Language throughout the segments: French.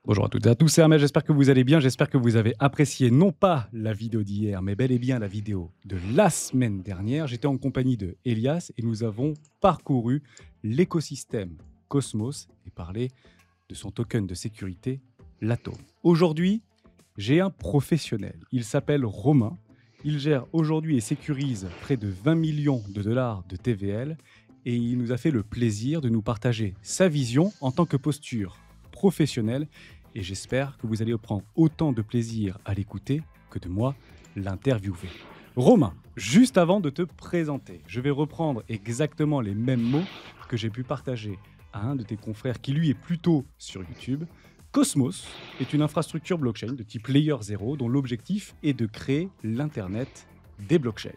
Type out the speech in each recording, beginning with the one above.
Bonjour à toutes et à tous, c'est Ahmed, j'espère que vous allez bien, j'espère que vous avez apprécié non pas la vidéo d'hier, mais bel et bien la vidéo de la semaine dernière. J'étais en compagnie de Elias et nous avons parcouru l'écosystème Cosmos et parlé de son token de sécurité, l'Atom. Aujourd'hui, j'ai un professionnel, il s'appelle Romain, il gère aujourd'hui et sécurise près de 20 millions de dollars de TVL et il nous a fait le plaisir de nous partager sa vision en tant que posture professionnelle et j'espère que vous allez prendre autant de plaisir à l'écouter que de moi l'interviewer. Romain, juste avant de te présenter, je vais reprendre exactement les mêmes mots que j'ai pu partager à un de tes confrères qui lui est plutôt sur YouTube. Cosmos est une infrastructure blockchain de type Layer 0 dont l'objectif est de créer l'Internet des blockchains.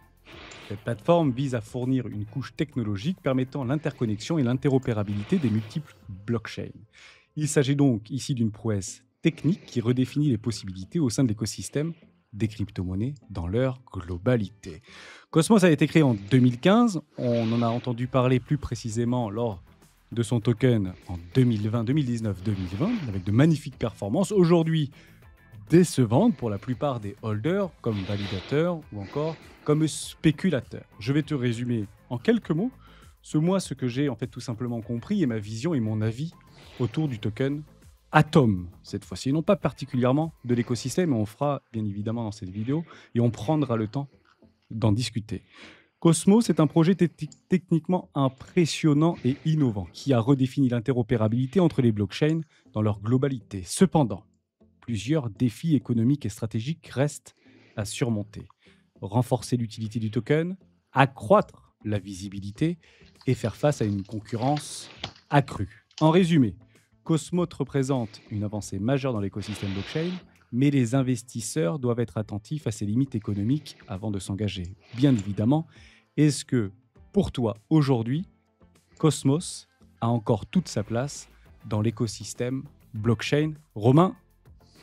Cette plateforme vise à fournir une couche technologique permettant l'interconnexion et l'interopérabilité des multiples blockchains. Il s'agit donc ici d'une prouesse technique qui redéfinit les possibilités au sein de l'écosystème des crypto-monnaies dans leur globalité. Cosmos a été créé en 2015, on en a entendu parler plus précisément lors de son token en 2020, 2019, 2020, avec de magnifiques performances. Aujourd'hui, décevantes pour la plupart des holders, comme validateurs ou encore comme spéculateurs. Je vais te résumer en quelques mots ce que j'ai en fait tout simplement compris et ma vision et mon avis autour du token Atom cette fois-ci, non pas particulièrement de l'écosystème, mais on fera bien évidemment dans cette vidéo et on prendra le temps d'en discuter. Cosmos est un projet techniquement impressionnant et innovant qui a redéfini l'interopérabilité entre les blockchains dans leur globalité. Cependant, plusieurs défis économiques et stratégiques restent à surmonter. Renforcer l'utilité du token, accroître la visibilité et faire face à une concurrence accrue. En résumé, Cosmos représente une avancée majeure dans l'écosystème blockchain, mais les investisseurs doivent être attentifs à ses limites économiques avant de s'engager. Bien évidemment, est-ce que pour toi, aujourd'hui, Cosmos a encore toute sa place dans l'écosystème blockchain? Romain,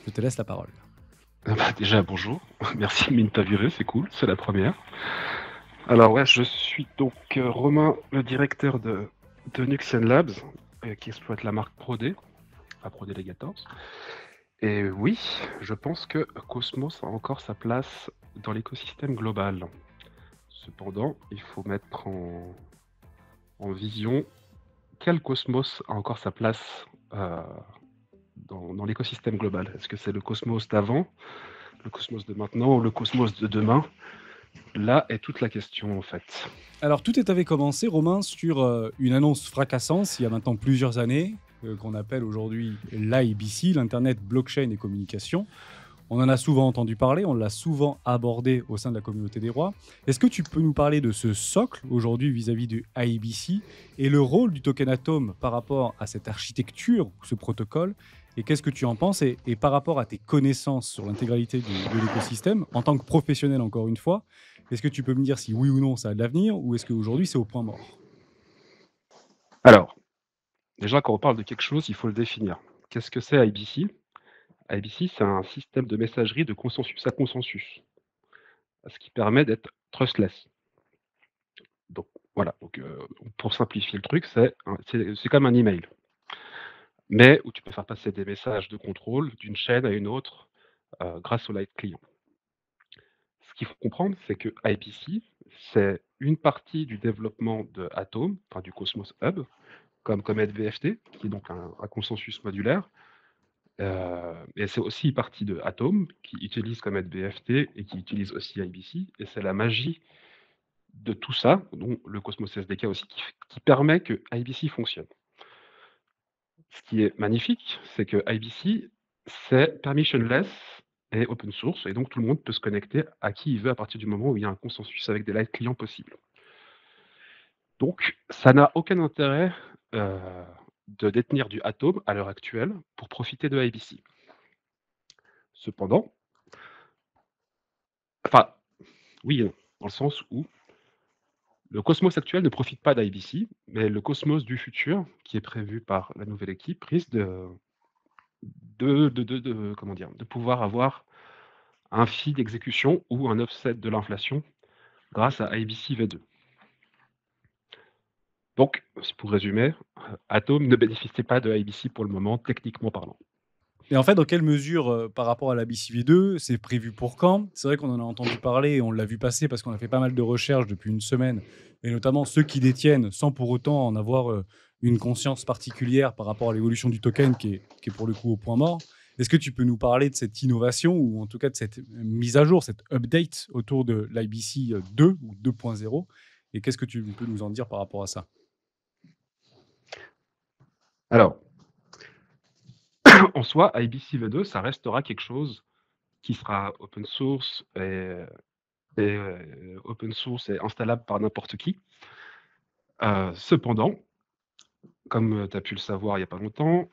je te laisse la parole. Déjà, bonjour. Merci de m'interviewer, c'est cool, c'est la première. Alors ouais, je suis donc Romain, le directeur de Nuxian Labs, qui exploite la marque ProD, à ProD-Legators. Et oui, je pense que Cosmos a encore sa place dans l'écosystème global. Cependant, il faut mettre en vision quel Cosmos a encore sa place dans l'écosystème global. Est-ce que c'est le Cosmos d'avant, le Cosmos de maintenant ou le Cosmos de demain? Là est toute la question en fait. Alors, tout avait commencé, Romain, sur une annonce fracassante il y a maintenant plusieurs années, qu'on appelle aujourd'hui l'IBC, l'Internet Blockchain et Communication. On en a souvent entendu parler, on l'a souvent abordé au sein de la communauté des rois. Est-ce que tu peux nous parler de ce socle aujourd'hui vis-à-vis du IBC et le rôle du token Atom par rapport à cette architecture, ce protocole? Et qu'est-ce que tu en penses et par rapport à tes connaissances sur l'intégralité de l'écosystème, en tant que professionnel encore une fois, est-ce que tu peux me dire si oui ou non ça a de l'avenir ou est-ce qu'aujourd'hui c'est au point mort? Alors, déjà quand on parle de quelque chose, il faut le définir. Qu'est-ce que c'est IBC? IBC, c'est un système de messagerie de consensus à consensus, ce qui permet d'être trustless. Donc voilà, donc, pour simplifier le truc, c'est comme un email, mais où tu peux faire passer des messages de contrôle d'une chaîne à une autre grâce au light client. Ce qu'il faut comprendre, c'est que IBC, c'est une partie du développement de Atom, enfin du Cosmos Hub, comme Comet VFT, qui est donc un consensus modulaire. Et c'est aussi partie de Atom, qui utilise Comet VFT et qui utilise aussi IBC. Et c'est la magie de tout ça, dont le Cosmos SDK aussi, qui permet que IBC fonctionne. Ce qui est magnifique, c'est que IBC, c'est permissionless et open source, et donc tout le monde peut se connecter à qui il veut à partir du moment où il y a un consensus avec des light clients possibles. Donc, ça n'a aucun intérêt de détenir du Atom à l'heure actuelle pour profiter de IBC. Cependant, enfin, oui et non, dans le sens où le Cosmos actuel ne profite pas d'IBC, mais le Cosmos du futur, qui est prévu par la nouvelle équipe, risque comment dire, de pouvoir avoir un fee d'exécution ou un offset de l'inflation grâce à IBC V2. Donc, pour résumer, Atom ne bénéficie pas de IBC pour le moment, techniquement parlant. Et en fait, dans quelle mesure, par rapport à la BCV2, c'est prévu pour quand? C'est vrai qu'on en a entendu parler et on l'a vu passer parce qu'on a fait pas mal de recherches depuis une semaine et notamment ceux qui détiennent sans pour autant en avoir, une conscience particulière par rapport à l'évolution du token qui est pour le coup au point mort. Est-ce que tu peux nous parler de cette innovation ou en tout cas de cette, mise à jour, cette update autour de l'IBC, 2 ou 2.0 et qu'est-ce que tu peux nous en dire par rapport à ça? Alors, en soi, IBC V2, ça restera quelque chose qui sera open source et installable par n'importe qui. Cependant, comme, tu as pu le savoir il y a pas longtemps,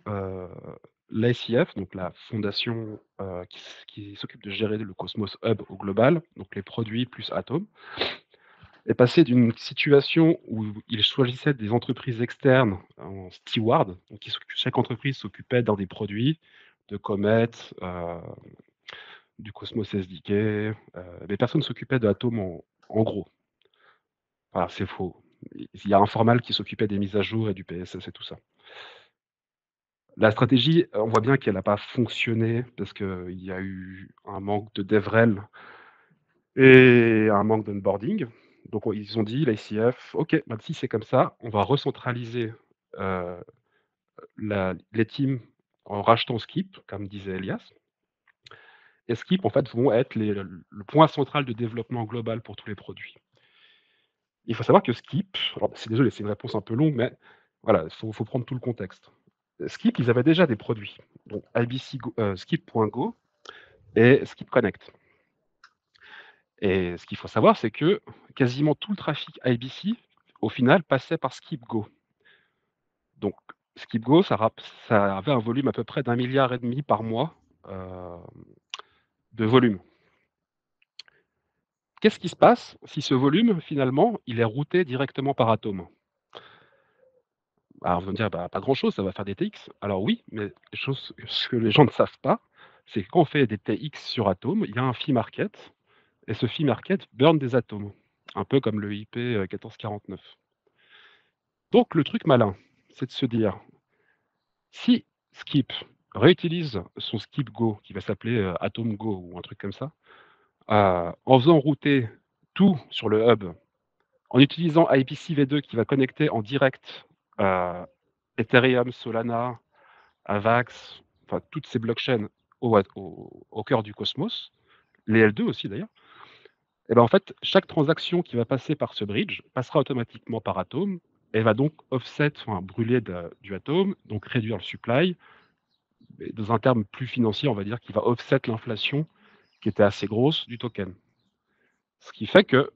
l'ICF, donc la fondation, qui s'occupe de gérer le Cosmos Hub au global, donc les produits plus Atom, est passé d'une situation où il choisissait des entreprises externes en steward, donc chaque entreprise s'occupait d'un des produits, de Comet, du Cosmos SDK, mais personne ne s'occupait de Atom en gros. Voilà, c'est faux. Il y a un formal qui s'occupait des mises à jour et du PSS et tout ça. La stratégie, on voit bien qu'elle n'a pas fonctionné parce qu'il y a eu un manque de DevRel et un manque d'onboarding. Donc ils ont dit, l'ICF: «OK, bah, si c'est comme ça, on va recentraliser, heu, les teams en rachetant Skip», comme disait Elias. Et Skip, en fait, vont être le point central de développement global pour tous les produits. Il faut savoir que Skip, alors c'est désolé, c'est une réponse un peu longue, mais voilà, il faut prendre tout le contexte. Skip, ils avaient déjà des produits, donc IBC Go, Skip.go et Skip Connect. Et ce qu'il faut savoir, c'est que quasiment tout le trafic IBC, au final, passait par SkipGo. Donc SkipGo, ça avait un volume à peu près d'1,5 milliard par mois, de volume. Qu'est-ce qui se passe si ce volume, finalement, il est routé directement par Atom? Alors vous allez me dire: «Bah, pas grand-chose, ça va faire des TX». Alors oui, mais ce que les gens ne savent pas, c'est que quand on fait des TX sur Atom, il y a un fee market et ce fee market burn des atomes, un peu comme le IP, 1449. Donc le truc malin, c'est de se dire: si Skip réutilise son Skip Go qui va s'appeler, Atom Go ou un truc comme ça, en faisant router tout sur le hub, en utilisant IPC V2 qui va connecter en direct, heu, Ethereum, Solana, Avax, enfin toutes ces blockchains au cœur du cosmos, les L2 aussi d'ailleurs, et ben, en fait, chaque transaction qui va passer par ce bridge passera automatiquement par Atom et va donc offset, enfin brûler du Atom, donc réduire le supply. Mais dans un terme plus financier, on va dire qu'il va offset l'inflation qui était assez grosse du token. Ce qui fait que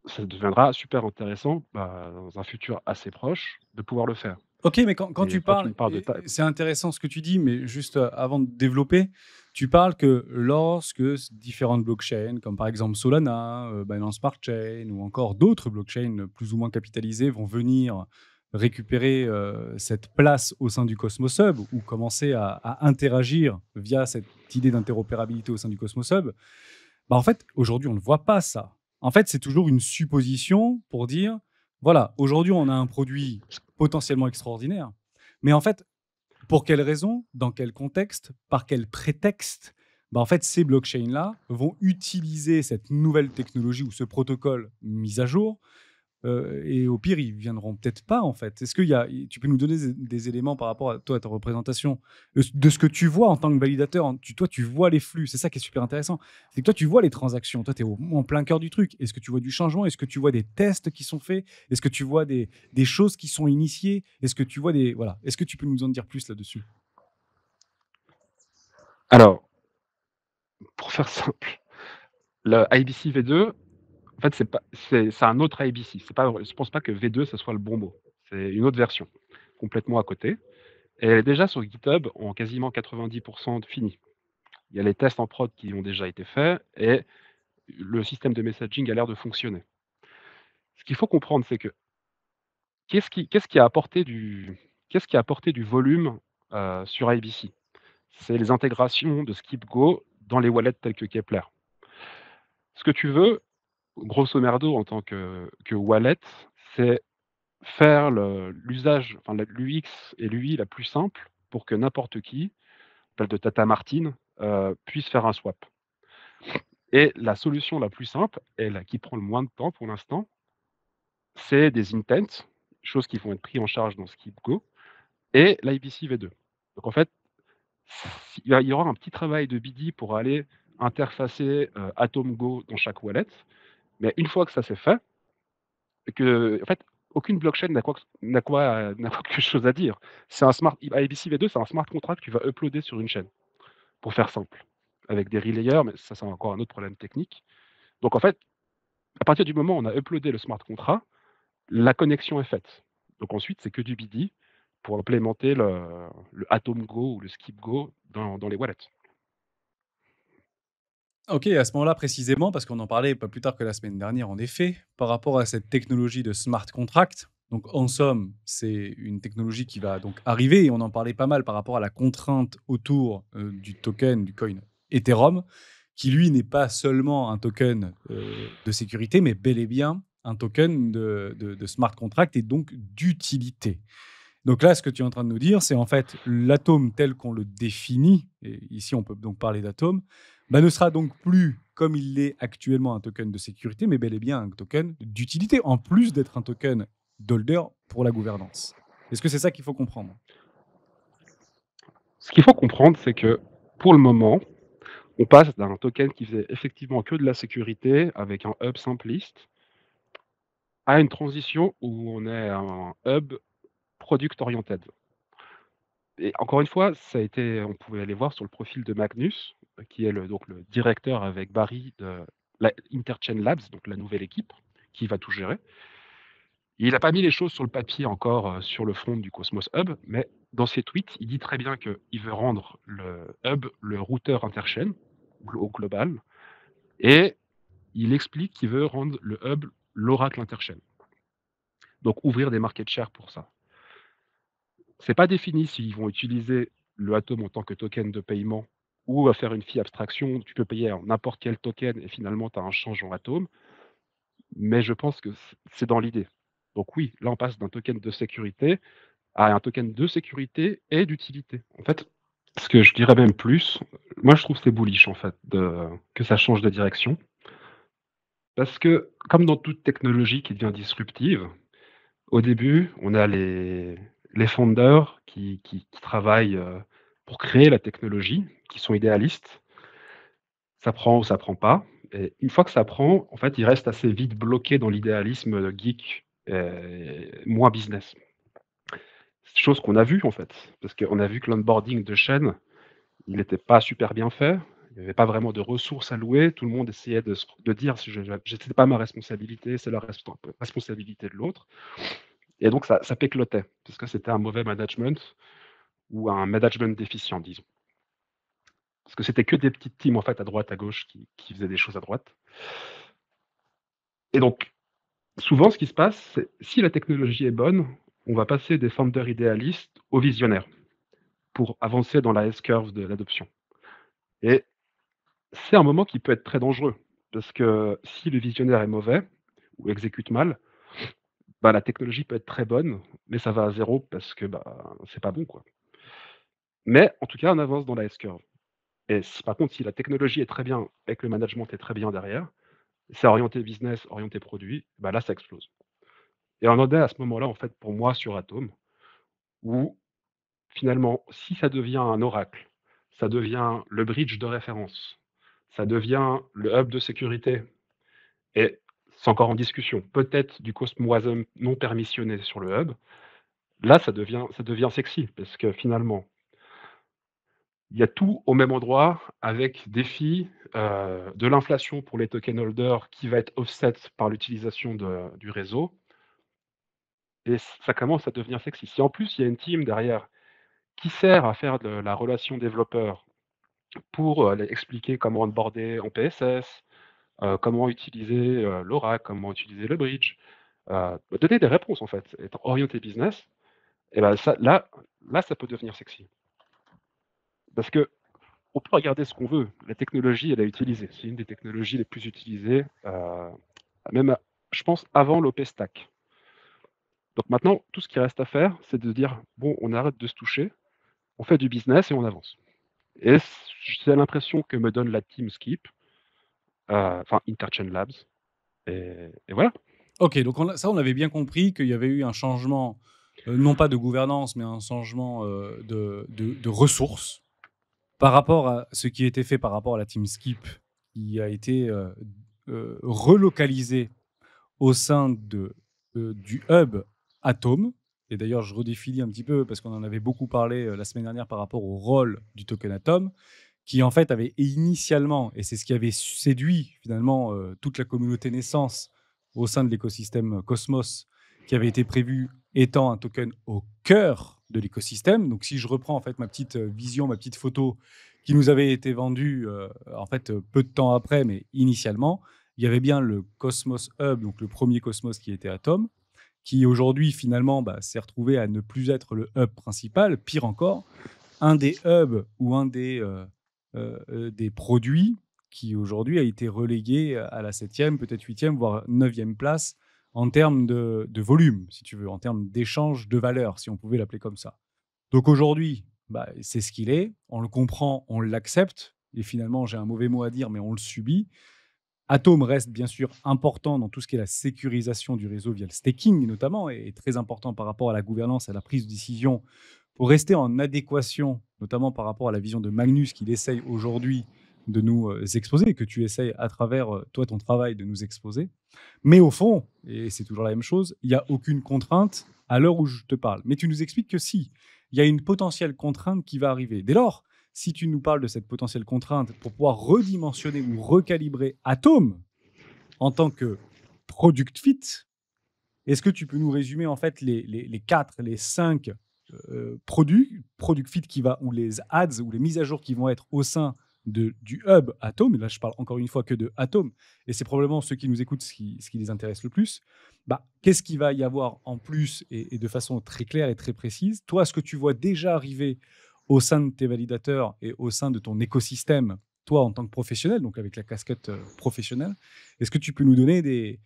ça deviendra super intéressant, bah, dans un futur assez proche, de pouvoir le faire. OK, mais quand Et tu toi, tu parles me parles de et ta c'est intéressant ce que tu dis, mais juste, avant de développer, tu parles que lorsque différentes blockchains, comme par exemple Solana, Binance Smart Chain ou encore d'autres blockchains plus ou moins capitalisées vont venir récupérer, cette place au sein du Cosmos Hub ou commencer à interagir via cette idée d'interopérabilité au sein du Cosmos Hub, bah, en fait, aujourd'hui, on ne voit pas ça. En fait, c'est toujours une supposition pour dire, voilà, aujourd'hui, on a un produit potentiellement extraordinaire, mais en fait, pour quelle raison, dans quel contexte, par quel prétexte, bah, en fait, ces blockchains-là vont utiliser cette nouvelle technologie ou ce protocole mis à jour et au pire, ils viendront peut-être pas, en fait. Est-ce qu'il y a tu peux nous donner des éléments par rapport à toi, à ta représentation, de ce que tu vois en tant que validateur, hein? Toi, tu vois les flux, c'est ça qui est super intéressant. C'est que toi, tu vois les transactions, toi, tu es en plein cœur du truc. Est-ce que tu vois du changement? Est-ce que tu vois des tests qui sont faits? Est-ce que tu vois des choses qui sont initiées? Est-ce que tu vois des voilà, est-ce que tu peux nous en dire plus là-dessus? Alors, pour faire simple, le IBC V2, en fait, c'est un autre IBC. C'est pas Je pense pas que V2, ça soit le bon mot. C'est une autre version, complètement à côté, et elle est déjà sur GitHub en quasiment 90 de fini. Il y a les tests en prod qui ont déjà été faits et le système de messaging a l'air de fonctionner. Ce qu'il faut comprendre, c'est que qu'est-ce qui a apporté du volume, sur IBC? C'est les intégrations de SkipGo dans les wallets tels que Keplr. Ce que tu veux, grosso merdo, en tant que wallet, c'est faire l'usage, enfin l'UX et l'UI la plus simple pour que n'importe qui de Tata Martin, puissent faire un swap. Et la solution la plus simple, et qui prend le moins de temps pour l'instant, c'est des intents, choses qui vont être pris en charge dans SkipGo, et l'IBC V2. Donc en fait, il y aura un petit travail de BD pour aller interfacer Atom Go dans chaque wallet, mais une fois que ça c'est fait, que en fait, aucune blockchain n'a quelque chose à dire. C'est un smart IBC V2, c'est un smart contract que tu vas uploader sur une chaîne, pour faire simple, avec des relayers, mais ça c'est encore un autre problème technique. Donc en fait, à partir du moment où on a uploadé le smart contract, la connexion est faite. Donc ensuite, c'est que du BD pour implémenter le Atom Go ou le Skip Go dans les wallets. OK, à ce moment-là précisément, parce qu'on en parlait pas plus tard que la semaine dernière, en effet, par rapport à cette technologie de smart contract. Donc, en somme, c'est une technologie qui va donc arriver et on en parlait pas mal par rapport à la contrainte autour du token, du coin Ethereum, qui lui n'est pas seulement un token de sécurité, mais bel et bien un token de smart contract et donc d'utilité. Donc là, ce que tu es en train de nous dire, c'est en fait l'atome tel qu'on le définit, et ici on peut donc parler d'atome, bah, ne sera donc plus comme il l'est actuellement un token de sécurité, mais bel et bien un token d'utilité, en plus d'être un token d'holder pour la gouvernance. Est-ce que c'est ça qu'il faut comprendre? Ce qu'il faut comprendre, c'est que pour le moment, on passe d'un token qui faisait effectivement que de la sécurité avec un hub simpliste à une transition où on est un hub product oriented. Et encore une fois, on pouvait aller voir sur le profil de Magnus, qui est donc le directeur avec Barry de la Interchain Labs, donc la nouvelle équipe qui va tout gérer. Il n'a pas mis les choses sur le papier encore sur le front du Cosmos Hub, mais dans ses tweets, il dit très bien qu'il veut rendre le hub le routeur interchain au global, et il explique qu'il veut rendre le hub l'oracle interchain. Donc ouvrir des market shares pour ça. C'est pas défini s'ils vont utiliser le Atom en tant que token de paiement ou à faire une fee abstraction. Tu peux payer en n'importe quel token et finalement tu as un change en Atom, mais je pense que c'est dans l'idée. Donc oui, là on passe d'un token de sécurité à un token de sécurité et d'utilité. En fait, ce que je dirais même plus, moi je trouve que c'est bullish en fait que ça change de direction. Parce que comme dans toute technologie qui devient disruptive, au début, on a les founders qui travaillent pour créer la technologie, qui sont idéalistes. Ça prend ou ça prend pas. Et une fois que ça prend, en fait, ils restent assez vite bloqués dans l'idéalisme geek, moins business. Chose qu'on a vue en fait, parce qu'on a vu que l'onboarding de chaîne, il n'était pas super bien fait. Il n'y avait pas vraiment de ressources allouées. Tout le monde essayait de dire ce n'était pas ma responsabilité, c'est la responsabilité de l'autre. Et donc ça péclotait, parce que c'était un mauvais management ou un management déficient, disons. Parce que c'était que des petites teams en fait à droite, à gauche qui faisaient des choses à droite. Et donc, souvent, ce qui se passe, c'est si la technologie est bonne, on va passer des founders idéalistes aux visionnaires pour avancer dans la S-curve de l'adoption. Et c'est un moment qui peut être très dangereux, parce que si le visionnaire est mauvais ou exécute mal, bah, la technologie peut être très bonne, mais ça va à zéro parce que bah, c'est pas bon, quoi. Mais en tout cas, on avance dans la S-curve. Et par contre, si la technologie est très bien et que le management est très bien derrière, c'est orienté business, orienté produit, bah là, ça explose. Et on en est à ce moment-là, en fait, pour moi, sur Atom, où finalement, si ça devient un oracle, ça devient le bridge de référence, ça devient le hub de sécurité, et c'est encore en discussion, peut-être du Cosmwasm non permissionné sur le hub, là, ça devient sexy, parce que finalement, il y a tout au même endroit avec des fees, de l'inflation pour les token holders qui va être offset par l'utilisation du réseau, et ça commence à devenir sexy. Si en plus il y a une team derrière qui sert à faire de la relation développeur pour, expliquer comment onboarder en PSS, comment utiliser, l'Aura, comment utiliser le bridge, donner des réponses en fait, être orienté business, et ben ça là ça peut devenir sexy. Parce que on peut regarder ce qu'on veut. La technologie, elle est utilisée. C'est une des technologies les plus utilisées, même, je pense, avant l'OP-Stack. Donc maintenant, tout ce qui reste à faire, c'est de dire, bon, on arrête de se toucher, on fait du business et on avance. Et c'est l'impression que me donne la team Skip, enfin Interchain Labs, et voilà. Ok, donc on avait bien compris qu'il y avait eu un changement, non pas de gouvernance, mais un changement de ressources par rapport à ce qui était fait par rapport à la team Skip, qui a été relocalisée au sein du hub Atom. Et d'ailleurs, je redéfinis un petit peu parce qu'on en avait beaucoup parlé la semaine dernière par rapport au rôle du token Atom, qui en fait avait initialement, et c'est ce qui avait séduit finalement toute la communauté naissance au sein de l'écosystème Cosmos, qui avait été prévu étant un token au cœur de l'écosystème. Donc si je reprends en fait ma petite vision, ma petite photo qui nous avait été vendue en fait peu de temps après, mais initialement, il y avait bien le Cosmos Hub, donc le premier Cosmos qui était Atom, qui aujourd'hui finalement s'est retrouvé à ne plus être le hub principal. Pire encore, un des hubs ou un des produits qui aujourd'hui a été relégué à la 7e, peut-être 8e, voire 9e place en termes de volume, si tu veux, en termes d'échange de valeur, si on pouvait l'appeler comme ça. Donc aujourd'hui, c'est ce qu'il est, on le comprend, on l'accepte, et finalement j'ai un mauvais mot à dire, mais on le subit. Atom reste bien sûr important dans tout ce qui est la sécurisation du réseau via le staking notamment, et très important par rapport à la gouvernance, à la prise de décision, pour rester en adéquation, notamment par rapport à la vision de Magnus qu'il essaye aujourd'hui de nous exposer, que tu essayes à travers toi ton travail de nous exposer. Mais au fond, et c'est toujours la même chose, il n'y a aucune contrainte à l'heure où je te parle. Mais tu nous expliques que si, il y a une potentielle contrainte qui va arriver. Dès lors, si tu nous parles de cette potentielle contrainte pour pouvoir redimensionner ou recalibrer Atom en tant que product fit, est-ce que tu peux nous résumer en fait les 4, les 5 product fit qui va, ou les ads ou les mises à jour qui vont être au sein du hub Atom, et là je parle encore une fois que de Atom, et c'est probablement ceux qui nous écoutent ce qui les intéresse le plus, qu'est-ce qu'il va y avoir en plus et de façon très claire et très précise. Toi, ce que tu vois déjà arriver au sein de tes validateurs et au sein de ton écosystème, toi en tant que professionnel, donc avec la casquette professionnelle, est-ce que tu peux nous donner des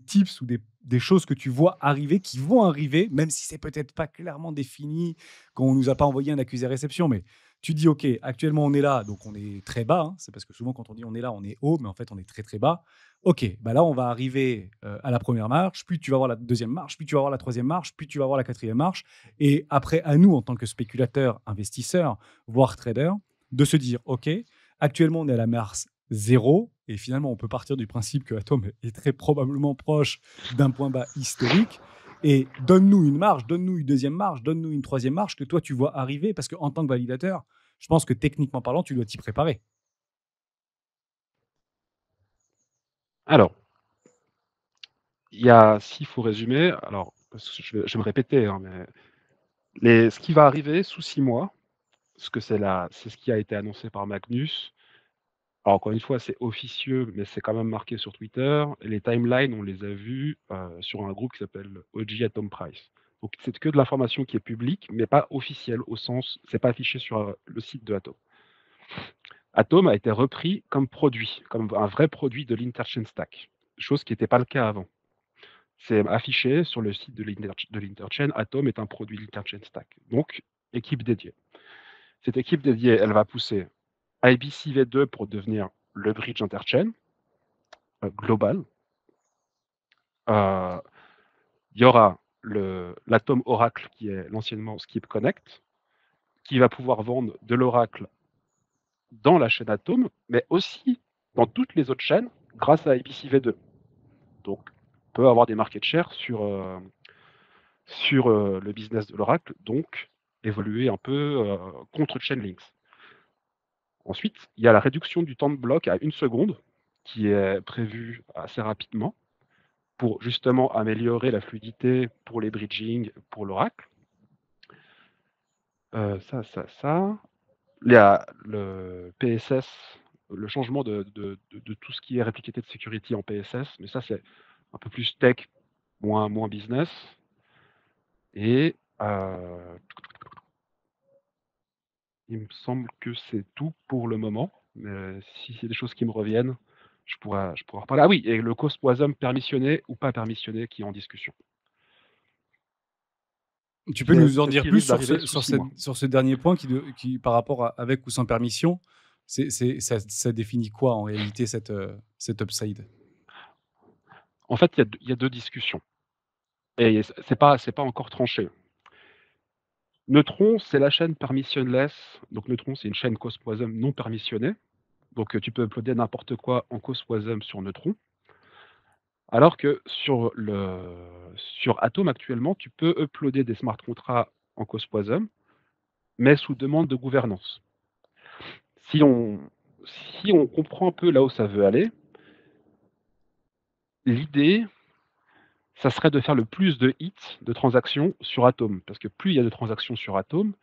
tips ou des choses que tu vois arriver, qui vont arriver, même si c'est peut-être pas clairement défini, qu'on nous a pas envoyé un accusé réception, mais tu dis, OK, actuellement on est là, donc on est très bas, hein, c'est parce que souvent quand on dit on est là, on est haut, mais en fait on est très très bas. OK, là on va arriver à la première marche, puis tu vas voir la deuxième marche, puis tu vas voir la troisième marche, puis tu vas voir la quatrième marche, et après à nous en tant que spéculateurs, investisseurs, voire traders, de se dire, OK, actuellement on est à la marche 0, et finalement on peut partir du principe que Atom est très probablement proche d'un point bas historique, et donne-nous une marche, donne-nous une deuxième marche, donne-nous une troisième marche que toi tu vois arriver, parce qu'en tant que validateur, je pense que techniquement parlant, tu dois t'y préparer. Alors, s'il faut résumer, alors, parce que je vais me répéter, hein, mais ce qui va arriver sous 6 mois, c'est ce qui a été annoncé par Magnus. Alors encore une fois, c'est officieux, mais c'est quand même marqué sur Twitter. Et les timelines, on les a vus sur un groupe qui s'appelle OG Atom Price. Donc c'est que de l'information qui est publique, mais pas officielle, au sens, c'est pas affiché sur le site de Atom. Atom a été repris comme produit, comme un vrai produit de l'Interchain Stack, chose qui n'était pas le cas avant. C'est affiché sur le site de l'Interchain, Atom est un produit de l'Interchain Stack. Donc, équipe dédiée. Cette équipe dédiée, elle va pousser IBC V2 pour devenir le bridge interchain global. Il y aura l'Atom Oracle qui est l'anciennement Skip Connect, qui va pouvoir vendre de l'Oracle dans la chaîne Atom, mais aussi dans toutes les autres chaînes grâce à IBC V2. Donc, on peut avoir des market share sur le business de l'Oracle, donc évoluer un peu contre Chainlinks. Ensuite, il y a la réduction du temps de bloc à 1 seconde, qui est prévue assez rapidement, pour justement améliorer la fluidité pour les bridging, pour l'Oracle. Ça. Il y a le PSS, le changement de tout ce qui est Replicated Security en PSS, mais ça, c'est un peu plus tech, moins business. Et il me semble que c'est tout pour le moment. Mais si c'est des choses qui me reviennent, je pourrais en reparler. Ah oui, et le Cosmwasm permissionné ou pas permissionné qui est en discussion. Tu peux nous en C'est ce dire qui plus risque d'arriver sous 6 mois. sur ce dernier point qui, par rapport à avec ou sans permission, ça définit quoi en réalité cet upside? En fait, il y a 2 discussions et c'est pas encore tranché. Neutron, c'est la chaîne permissionless, donc Neutron, c'est une chaîne Cosmwasm non permissionnée, donc tu peux uploader n'importe quoi en Cosmwasm sur Neutron. Alors que sur Atom actuellement, tu peux uploader des smart contracts en Cosmwasm, mais sous demande de gouvernance. Si on si on comprend un peu là où ça veut aller, l'idée, ça serait de faire le plus de hits de transactions sur Atom. Parce que plus il y a de transactions sur Atom,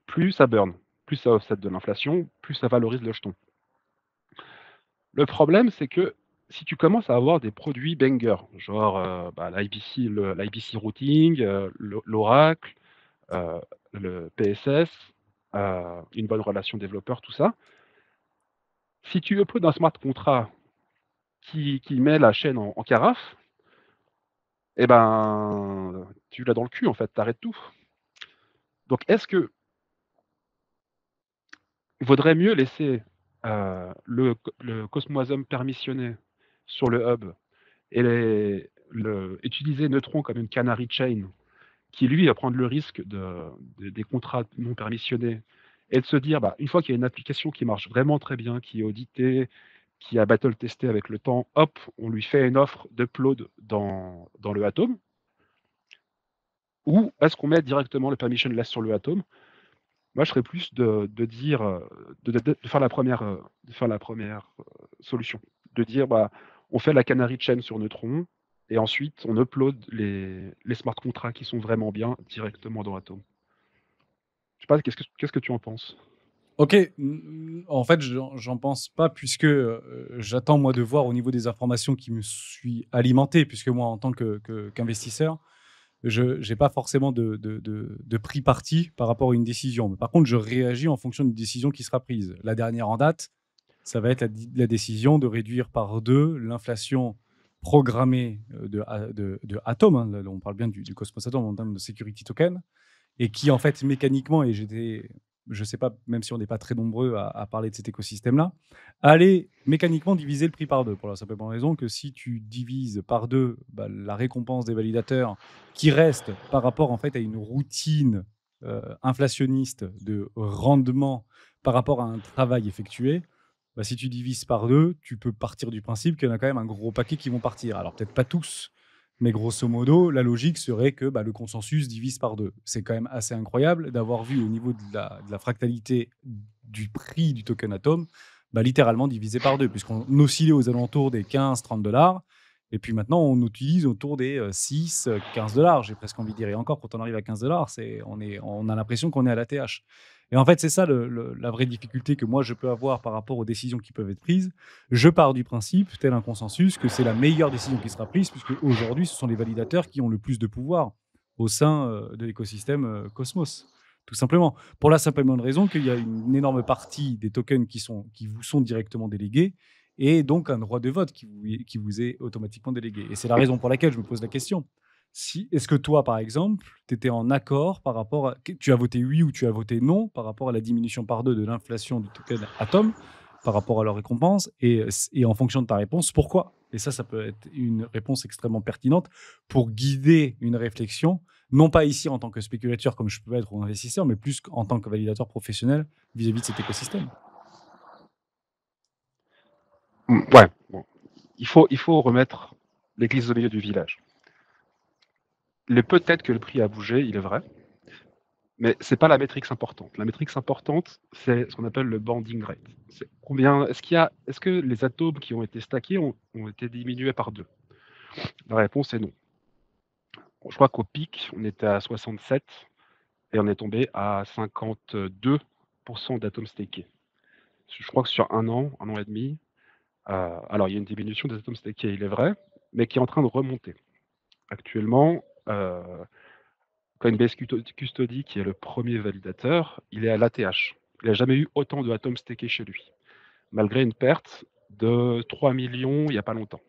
plus ça burn, plus ça offset de l'inflation, plus ça valorise le jeton. Le problème, c'est que si tu commences à avoir des produits bangers, genre l'IBC routing, l'Oracle, le PSS, une bonne relation développeur, tout ça, si tu uploads un smart contract qui met la chaîne en carafe, eh ben, tu l'as dans le cul, en fait, t'arrêtes tout. Donc, est-ce que il vaudrait mieux laisser le Cosmwasm permissionné sur le hub et utiliser Neutron comme une canary chain qui, lui, va prendre le risque des contrats non permissionnés et de se dire, bah, une fois qu'il y a une application qui marche vraiment très bien, qui est auditée, qui a battle testé avec le temps, hop, on lui fait une offre d'upload dans le Atom. Ou est-ce qu'on met directement le permissionless sur le Atom? Moi, je serais plus de dire, de faire la première, solution. De dire, bah, on fait la canary chain sur Neutron et ensuite on upload les smart contracts qui sont vraiment bien directement dans Atom. Je sais pas, qu'est-ce que tu en penses? OK, en fait, j'en pense pas puisque, j'attends moi de voir au niveau des informations qui me suis alimenté puisque moi en tant qu'investisseur, je j'ai pas forcément de pris parti par rapport à une décision. Mais par contre, je réagis en fonction d'une décision qui sera prise. La dernière en date, ça va être la décision de réduire par 2 l'inflation programmée, de Atom, hein. Là, on parle bien du Cosmos Atom en termes de security token et qui en fait mécaniquement, je sais pas, même si on n'est pas très nombreux à parler de cet écosystème-là, allait mécaniquement diviser le prix par 2 pour la simple et bonne raison que si tu divises par 2 bah, la récompense des validateurs qui reste par rapport en fait à une routine inflationniste de rendement par rapport à un travail effectué, bah, si tu divises par 2, tu peux partir du principe qu'il y en a quand même un gros paquet qui vont partir. Alors peut-être pas tous, mais grosso modo, la logique serait que bah, le consensus divise par 2. C'est quand même assez incroyable d'avoir vu au niveau de la fractalité du prix du token Atom, bah, littéralement divisé par 2, puisqu'on oscillait aux alentours des 15-30 $, et puis maintenant on utilise autour des 6-15 $. J'ai presque envie de dire, et encore quand on arrive à 15 $, on a l'impression qu'on est à la TH. Et en fait, c'est ça la vraie difficulté que moi je peux avoir par rapport aux décisions qui peuvent être prises. Je pars du principe, tel un consensus, que c'est la meilleure décision qui sera prise, puisque aujourd'hui, ce sont les validateurs qui ont le plus de pouvoir au sein de l'écosystème Cosmos. Tout simplement. Pour la simple et bonne raison qu'il y a une énorme partie des tokens qui vous sont directement délégués et donc un droit de vote qui vous est automatiquement délégué. Et c'est la raison pour laquelle je me pose la question. Est-ce que toi, par exemple, tu étais en accord par rapport à. Tu as voté oui ou tu as voté non par rapport à la diminution par 2 de l'inflation du token Atom par rapport à leur récompense et en fonction de ta réponse, pourquoi? Et ça peut être une réponse extrêmement pertinente pour guider une réflexion, non pas ici en tant que spéculateur comme je peux être ou investisseur, mais plus en tant que validateur professionnel vis-à-vis de cet écosystème. Ouais, bon. Il faut remettre l'église au milieu du village. Peut-être que le prix a bougé, il est vrai, mais c'est pas la métrique importante. La métrique importante, c'est ce qu'on appelle le banding rate. C'est combien, est-ce que les atomes qui ont été stackés ont été diminués par 2? La réponse est non. Je crois qu'au pic, on était à 67 et on est tombé à 52% d'atomes stakés. Je crois que sur un an et demi, alors il y a une diminution des atomes stakés, il est vrai, mais qui est en train de remonter. Actuellement, Coinbase Custody, qui est le premier validateur, il est à l'ATH. Il n'a jamais eu autant de atomes stakés chez lui, malgré une perte de 3 millions il n'y a pas longtemps.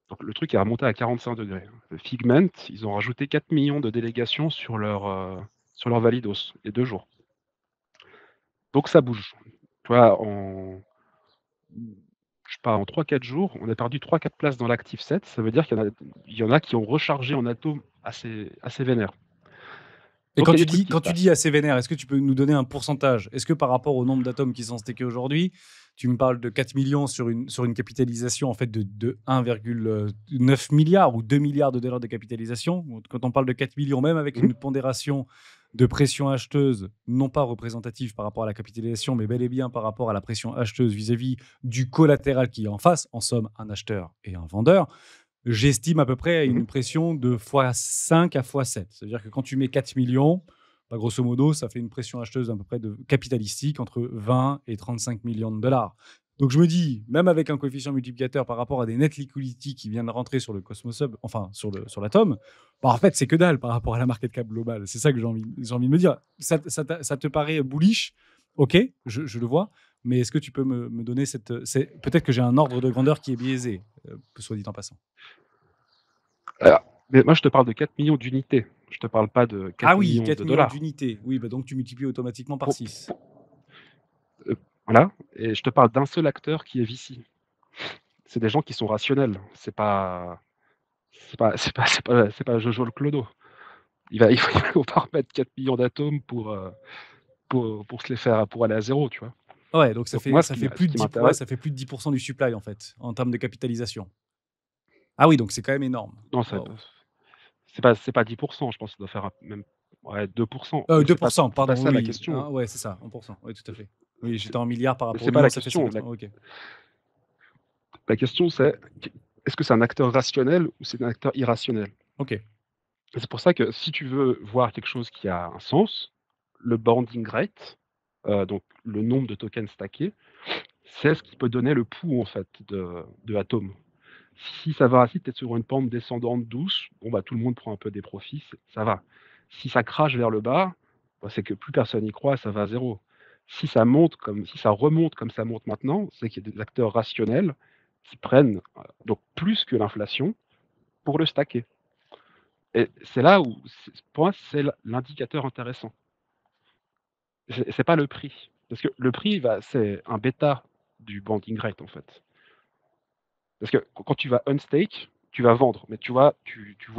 Donc le truc est remonté à 45°. Figment, ils ont rajouté 4 millions de délégations sur leur validos, les 2 jours. Donc ça bouge. Tu vois, je sais pas, en 3-4 jours, on a perdu 3-4 places dans l'active set. Ça veut dire qu'il y en a qui ont rechargé en atomes assez vénère. Et Donc il y a des trucs qui se quand tu passent. dis assez vénère, est-ce que tu peux nous donner un pourcentage? Est-ce que par rapport au nombre d'atomes qui sont stackés aujourd'hui, tu me parles de 4 millions sur une capitalisation en fait de 1,9 milliard ou 2 milliards de dollars de capitalisation? Quand on parle de 4 millions, même avec Mmh. une pondération de pression acheteuse non pas représentative par rapport à la capitalisation, mais bel et bien par rapport à la pression acheteuse vis-à-vis du collatéral qui est en face, en somme un acheteur et un vendeur, j'estime à peu près à Mmh. une pression de x5 à x7. C'est-à-dire que quand tu mets 4 millions, bah, grosso modo, ça fait une pression acheteuse à peu près de capitalistique entre 20 et 35 millions de dollars. Donc je me dis, même avec un coefficient multiplicateur par rapport à des net liquidity qui viennent de rentrer sur le Cosmos Hub, enfin sur l'atome, bah, en fait c'est que dalle par rapport à la market cap globale. C'est ça que j'ai envie de me dire. Ça te paraît bullish? Ok, je le vois. Mais est-ce que tu peux me donner peut-être que j'ai un ordre de grandeur qui est biaisé, soit dit en passant. Alors, mais moi je te parle de 4 millions d'unités. Je te parle pas de Ah 4 oui, millions 4 de millions dollars. d'unités. Oui, bah donc tu multiplies automatiquement par Pour 6. pour voilà, et je te parle d'un seul acteur qui est VC. C'est des gens qui sont rationnels. C'est pas Jojo le clodo. Il va pas remettre 4 millions d'atomes pour se les faire pour aller à zéro, tu vois? Ouais, donc Donc moi ça fait ce plus de qui 10, ouais, m'intéresse ça fait plus de 10% du supply en fait, en termes de capitalisation. Ah oui, donc c'est quand même énorme. non, Waouh. c'est pas 10, je pense que ça doit faire même, ouais, 2. Mais c'est pas 2%, c'est pas pardon, ça la oui. question. Hein, ouais, c'est ça, 1%. Oui, tout à fait. Oui, C'est j'étais en milliards par rapport au c'est pas million, la ça fait question. La 50. Ok. la question c'est est-ce que c'est un acteur rationnel ou c'est un acteur irrationnel? Ok. Et c'est pour ça que si tu veux voir quelque chose qui a un sens, le bounding rate, donc le nombre de tokens stackés, c'est ce qui peut donner le pouls en fait de Atom. Si ça va, si tu es sur une pente descendante douce, bon bah tout le monde prend un peu des profits, ça va. Si ça crache vers le bas, bah, c'est que plus personne n'y croit, ça va à zéro. Si ça remonte comme ça monte maintenant, c'est qu'il y a des acteurs rationnels qui prennent donc plus que l'inflation pour le stacker. Et c'est là où, pour moi, c'est l'indicateur intéressant. C'est pas le prix. Parce que le prix, c'est un bêta du banding rate, en fait. Parce que quand tu vas unstake, tu vas vendre. Mais tu vois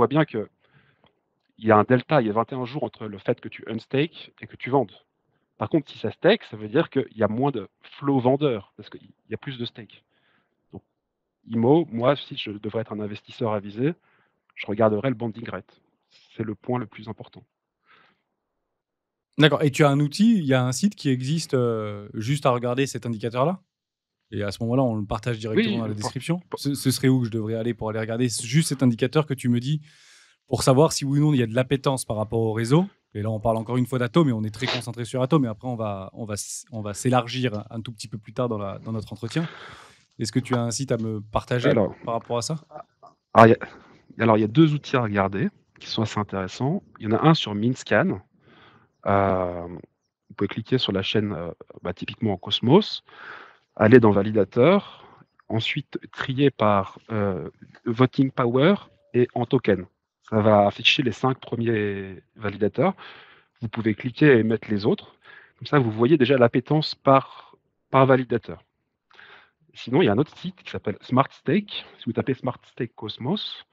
bien qu'il y a un delta, il y a 21 jours entre le fait que tu unstake et que tu vendes. Par contre, si ça stake, ça veut dire qu'il y a moins de flow vendeur, parce qu'il y a plus de stake. Donc, IMO, moi, si je devrais être un investisseur avisé, je regarderais le banding rate. C'est le point le plus important. D'accord. Et tu as un outil, il y a un site qui existe juste à regarder cet indicateur-là? Et à ce moment-là, on le partage directement Oui, dans la description. Ce serait où que je devrais aller pour aller regarder juste cet indicateur que tu me dis pour savoir si oui ou non il y a de l'appétence par rapport au réseau. Et là, on parle encore une fois d'Atom et on est très concentré sur Atom. Et après, on va s'élargir un tout petit peu plus tard dans notre entretien. Est-ce que tu as un site à me partager alors, par rapport à ça? alors, il y a 2 outils à regarder qui sont assez intéressants. Il y en a un sur Minscan. Vous pouvez cliquer sur la chaîne, typiquement en Cosmos, aller dans Validateur, ensuite trier par Voting Power et en token. Ça va afficher les 5 premiers validateurs. Vous pouvez cliquer et mettre les autres. Comme ça, vous voyez déjà l'appétence par validateur. Sinon, il y a un autre site qui s'appelle Smart Stake. Si vous tapez Smart Stake Cosmos,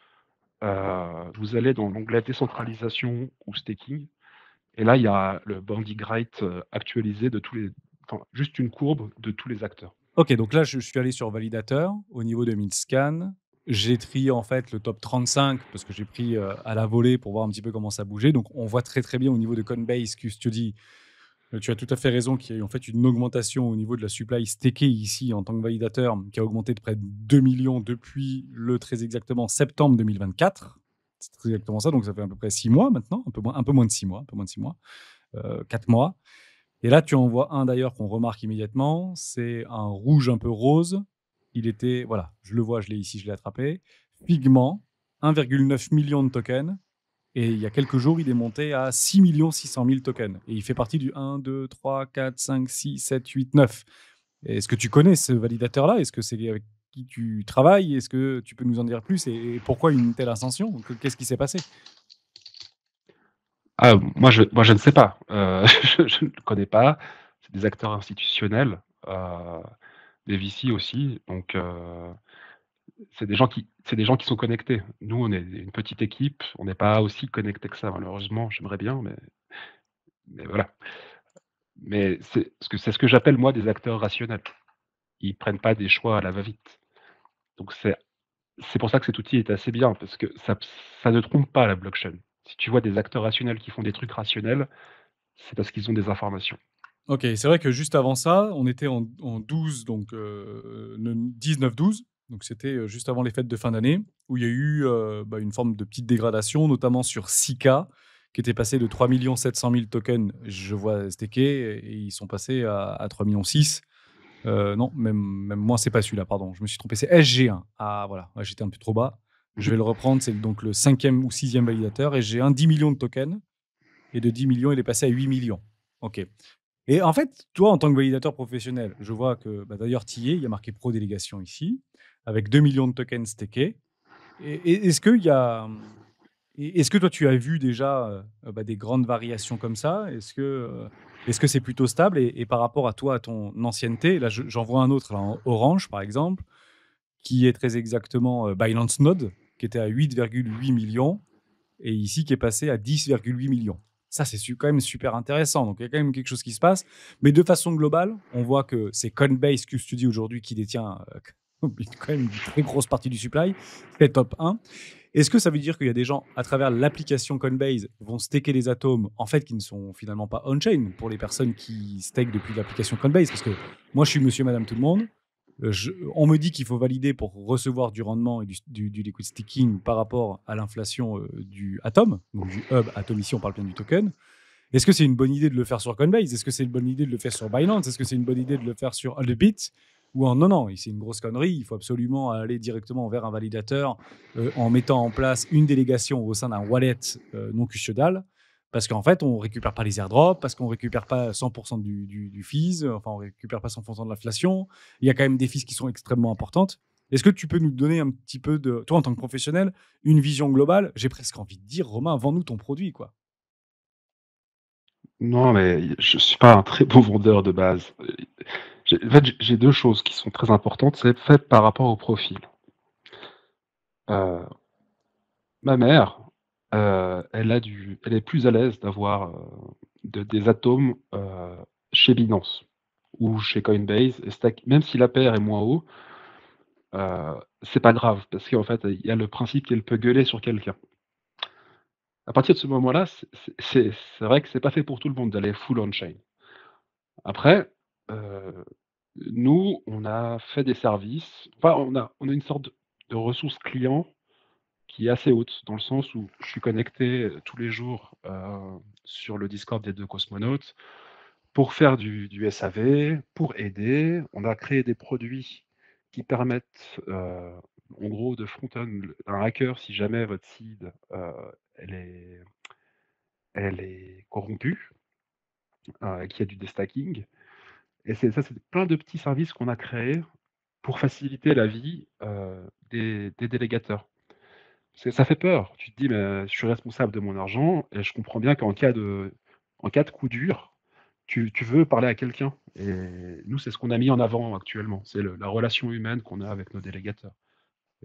vous allez dans l'onglet décentralisation ou staking. Et là, il y a le banding rate actualisé de juste une courbe de tous les acteurs. Ok, donc là, je suis allé sur Validateur au niveau de Minscan. J'ai trié en fait le top 35 parce que j'ai pris à la volée pour voir un petit peu comment ça bougeait. Donc, on voit très très bien au niveau de Coinbase Custody. Tu as tout à fait raison qu'il y a eu en fait une augmentation au niveau de la supply stakée ici en tant que validateur qui a augmenté de près de 2 millions depuis très exactement septembre 2024. C'est très exactement ça, donc ça fait à peu près 6 mois maintenant, un peu moins de 6 mois, 4 mois. Et là, tu en vois un d'ailleurs qu'on remarque immédiatement, c'est un rouge un peu rose. Il était, voilà, je le vois, je l'ai ici, je l'ai attrapé. Pigment, 1,9 million de tokens. Et il y a quelques jours, il est monté à 6 600 000 tokens. Et il fait partie du 1, 2, 3, 4, 5, 6, 7, 8, 9. Est-ce que tu connais ce validateur-là? Est-ce que c'est avec qui tu travailles? Est-ce que tu peux nous en dire plus et pourquoi une telle ascension? Qu'est-ce qui s'est passé? Ah, moi je ne sais pas, je ne connais pas. C'est des acteurs institutionnels, des VC aussi, donc c'est des gens qui sont connectés. Nous, on est une petite équipe, on n'est pas aussi connectés que ça malheureusement, j'aimerais bien, mais voilà. Mais c'est ce que j'appelle moi des acteurs rationnels. Ils prennent pas des choix à la va-vite. Donc c'est pour ça que cet outil est assez bien parce que ça ne trompe pas la blockchain. Si tu vois des acteurs rationnels qui font des trucs rationnels, c'est parce qu'ils ont des informations. OK, c'est vrai que juste avant ça, on était en 12 donc le 19-12, donc c'était, juste avant les fêtes de fin d'année où il y a eu, une forme de petite dégradation, notamment sur Sika, qui était passé de 3 700 000 tokens, je vois stakés et ils sont passés à 3 600 000. Non, même moins, c'est pas celui-là, pardon, je me suis trompé, c'est SG1. Ah voilà, ouais, j'étais un peu trop bas. Je Mmh. vais le reprendre, c'est donc le 5e ou 6e validateur SG1, 10 millions de tokens et de 10 millions, il est passé à 8 millions. OK. Et en fait, toi, en tant que validateur professionnel, je vois que, d'ailleurs, tu y es, il y a marqué pro délégation ici, avec 2 millions de tokens stakés. Est-ce qu'il y a, est-ce que toi, tu as vu déjà des grandes variations comme ça? Est-ce que c'est plutôt stable? Et par rapport à toi, à ton ancienneté, là, j'en vois un autre, là, en orange, par exemple, qui est très exactement Binance Node, qui était à 8,8 millions, et ici qui est passé à 10,8 millions. Ça, c'est quand même super intéressant. Donc, il y a quand même quelque chose qui se passe. Mais de façon globale, on voit que c'est Coinbase Custody aujourd'hui qui détient quand même une très grosse partie du supply, fait top 1. Est-ce que ça veut dire qu'il y a des gens, à travers l'application Coinbase, vont staker les atomes, en fait, qui ne sont finalement pas on-chain pour les personnes qui stake depuis l'application Coinbase? Parce que moi, je suis monsieur, madame, tout le monde. On me dit qu'il faut valider pour recevoir du rendement et du liquid staking par rapport à l'inflation du Atom, donc du hub Atom. Ici, on parle bien du token. Est-ce que c'est une bonne idée de le faire sur Coinbase? Est-ce que c'est une bonne idée de le faire sur Binance? Est-ce que c'est une bonne idée de le faire sur Alebit? Ou non, non, c'est une grosse connerie. Il faut absolument aller directement vers un validateur en mettant en place une délégation au sein d'un wallet non custodial. Parce qu'en fait, on ne récupère pas les airdrops, parce qu'on ne récupère pas 100% du fees, enfin, on ne récupère pas 100% de l'inflation. Il y a quand même des fees qui sont extrêmement importantes. Est-ce que tu peux nous donner un petit peu de, toi en tant que professionnel, une vision globale? J'ai presque envie de dire, Romain, vends-nous ton produit, quoi. Non, mais je suis pas un très bon vendeur de base. En fait, j'ai 2 choses qui sont très importantes, c'est fait par rapport au profil. Heu, Ma mère, elle est plus à l'aise d'avoir, des atomes, chez Binance ou chez Coinbase et stack même si la paire est moins haut, c'est pas grave parce qu'en fait, il y a le principe qu'elle peut gueuler sur quelqu'un. À partir de ce moment-là, c'est vrai que c'est pas fait pour tout le monde d'aller full on chain. Après, heu, nous, on a fait des services, enfin, on a une sorte de ressource client qui est assez haute, dans le sens où je suis connecté, tous les jours, sur le Discord des 2 cosmonautes pour faire du SAV, pour aider. On a créé des produits qui permettent, en gros, de front-end un hacker si jamais votre seed, elle est elle est corrompue, qu'il y a du destacking. Et c'est plein de petits services qu'on a créés pour faciliter la vie, des délégateurs. Parce que ça fait peur. Tu te dis: «Mais je suis responsable de mon argent» et je comprends bien qu'en cas de coup dur, tu veux parler à quelqu'un et nous, c'est ce qu'on a mis en avant actuellement. C'est la relation humaine qu'on a avec nos délégateurs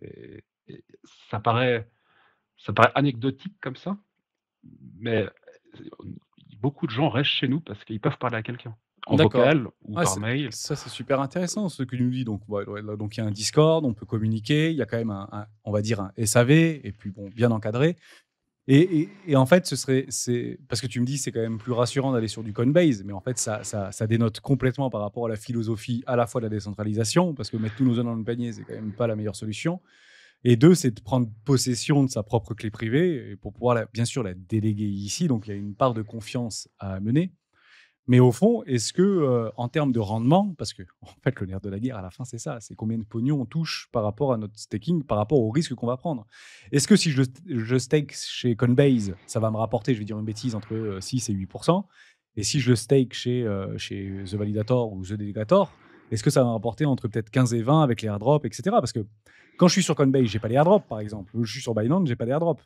et ça paraît anecdotique comme ça, mais beaucoup de gens restent chez nous parce qu'ils peuvent parler à quelqu'un, en D'accord. vocal ou Ouais, par mail. ça, c'est super intéressant ce que tu nous dis. Donc, ouais, ouais, là, donc il y a un Discord, on peut communiquer, il y a quand même on va dire un SAV, et puis bon, bien encadré. Et en fait, c'est parce que tu me dis, c'est quand même plus rassurant d'aller sur du Coinbase, mais en fait, ça dénote complètement par rapport à la philosophie à la fois de la décentralisation, parce que mettre tous nos œufs dans le panier, c'est quand même pas la meilleure solution. Et deux, c'est de prendre possession de sa propre clé privée et pour pouvoir, bien sûr, la déléguer ici. Donc, il y a une part de confiance à mener. Mais au fond, est-ce que, en termes de rendement, parce que en fait, le nerf de la guerre à la fin, c'est ça, c'est combien de pognon on touche par rapport à notre staking, par rapport au risque qu'on va prendre. Est-ce que si je stake chez Coinbase, ça va me rapporter, je vais dire une bêtise, entre 6 et 8%? Et si je le stake chez The Validator ou The Delegator, est-ce que ça va me rapporter entre peut-être 15 et 20 avec les airdrops, etc. Parce que quand je suis sur Coinbase, j'ai pas les airdrops, par exemple. Ou je suis sur Binance, j'ai pas les airdrops.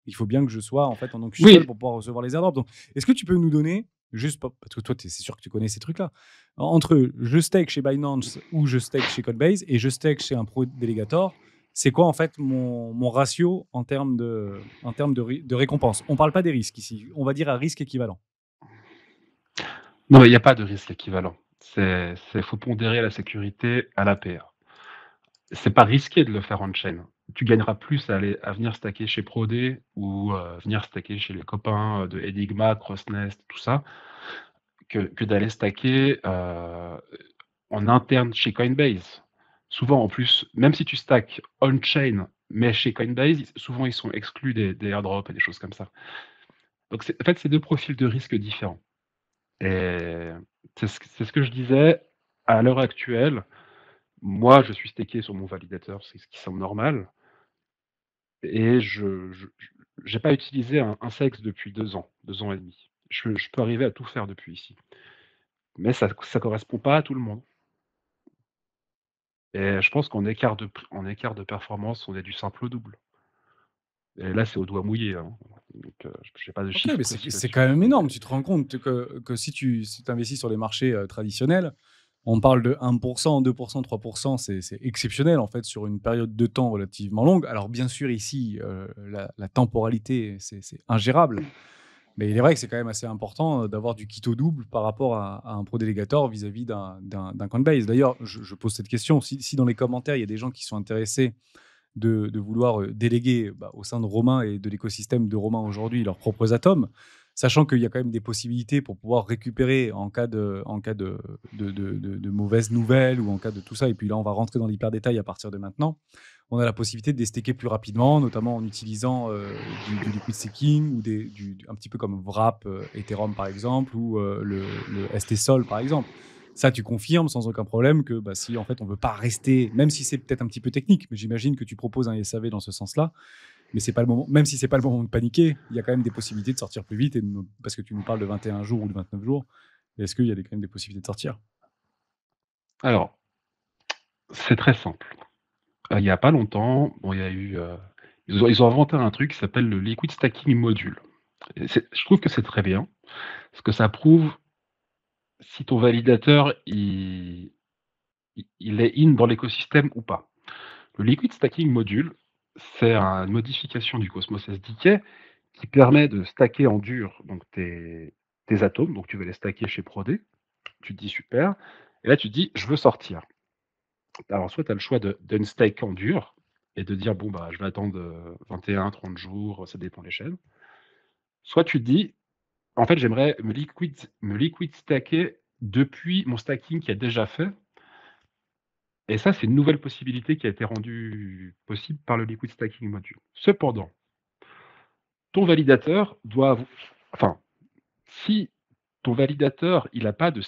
Il faut bien que je sois en fait en non custodial Oui, pour pouvoir recevoir les airdrops. Donc, est-ce que tu peux nous donner, juste parce que toi, c'est sûr que tu connais ces trucs-là, entre je stake chez Binance ou je stake chez Coinbase et je stake chez un pro délégateur, c'est quoi en fait mon ratio en termes de récompense? On parle pas des risques ici, on va dire à risque équivalent. non, mais il n'y a pas de risque équivalent. Faut pondérer la sécurité à l'APR. C'est pas risqué de le faire on-chain. Tu gagneras plus à venir stacker chez Prodé ou venir stacker chez les copains de Enigma, Crossnest, tout ça, que d'aller stacker en interne chez Coinbase. Souvent, en plus, même si tu stacks on-chain, mais chez Coinbase, souvent ils sont exclus des airdrops et des choses comme ça. Donc, en fait, c'est deux profils de risque différents. Et c'est ce que je disais. À l'heure actuelle, moi, je suis stacké sur mon validateur, c'est ce qui semble normal. Et je n'ai pas utilisé un CEX depuis 2 ans et demi. Je peux arriver à tout faire depuis ici. Mais ça ne correspond pas à tout le monde. Et je pense en écart de performance, on est du simple au double. Et là, c'est au doigt mouillé, hein. Donc, je n'ai pas de Ok, chiffres mais précis c'est là-dessus. quand même Mais énorme. Tu te rends compte que si tu investis sur les marchés traditionnels, on parle de 1%, 2%, 3%, c'est exceptionnel en fait sur une période de temps relativement longue. Alors bien sûr ici, la temporalité, c'est ingérable, mais il est vrai que c'est quand même assez important d'avoir du kit au double par rapport à un pro délégateur vis-à-vis d'un Coinbase. D'ailleurs, je pose cette question, si dans les commentaires, il y a des gens qui sont intéressés de vouloir déléguer au sein de Romain et de l'écosystème de Romain aujourd'hui leurs propres atomes, sachant qu'il y a quand même des possibilités pour pouvoir récupérer en cas de mauvaises nouvelles ou en cas de tout ça. Et puis là, on va rentrer dans l'hyper détail à partir de maintenant. On a la possibilité de les staker plus rapidement, notamment en utilisant du liquid staking ou un petit peu comme Wrap, Ethereum par exemple, ou le ST-Sol par exemple. Ça, tu confirmes sans aucun problème que si en fait on veut pas rester, même si c'est peut-être un petit peu technique, mais j'imagine que tu proposes un SAV dans ce sens-là, mais c'est pas le moment, même si c'est pas le moment de paniquer, il y a quand même des possibilités de sortir plus vite, parce que tu nous parles de 21 jours ou de 29 jours, est-ce qu'il y a quand même des possibilités de sortir? alors, c'est très simple. Il n'y a pas longtemps, bon, il y a eu, ils ont inventé un truc qui s'appelle le liquid stacking module. Et je trouve que c'est très bien, parce que ça prouve si ton validateur il est in dans l'écosystème ou pas. Le liquid stacking module, c'est une modification du Cosmos SDK qui permet de stacker en dur donc tes atomes. Donc tu veux les stacker chez Prodé, tu te dis super, et là tu te dis je veux sortir. Alors soit tu as le choix d'unstake en dur et de dire bon bah je vais attendre 21, 30 jours, ça dépend des chaînes. Soit tu te dis en fait j'aimerais me liquid stacker depuis mon stacking qui est déjà fait. Et ça, c'est une nouvelle possibilité qui a été rendue possible par le liquid stacking module. Cependant, ton validateur doit, enfin, si ton validateur il n'a pas de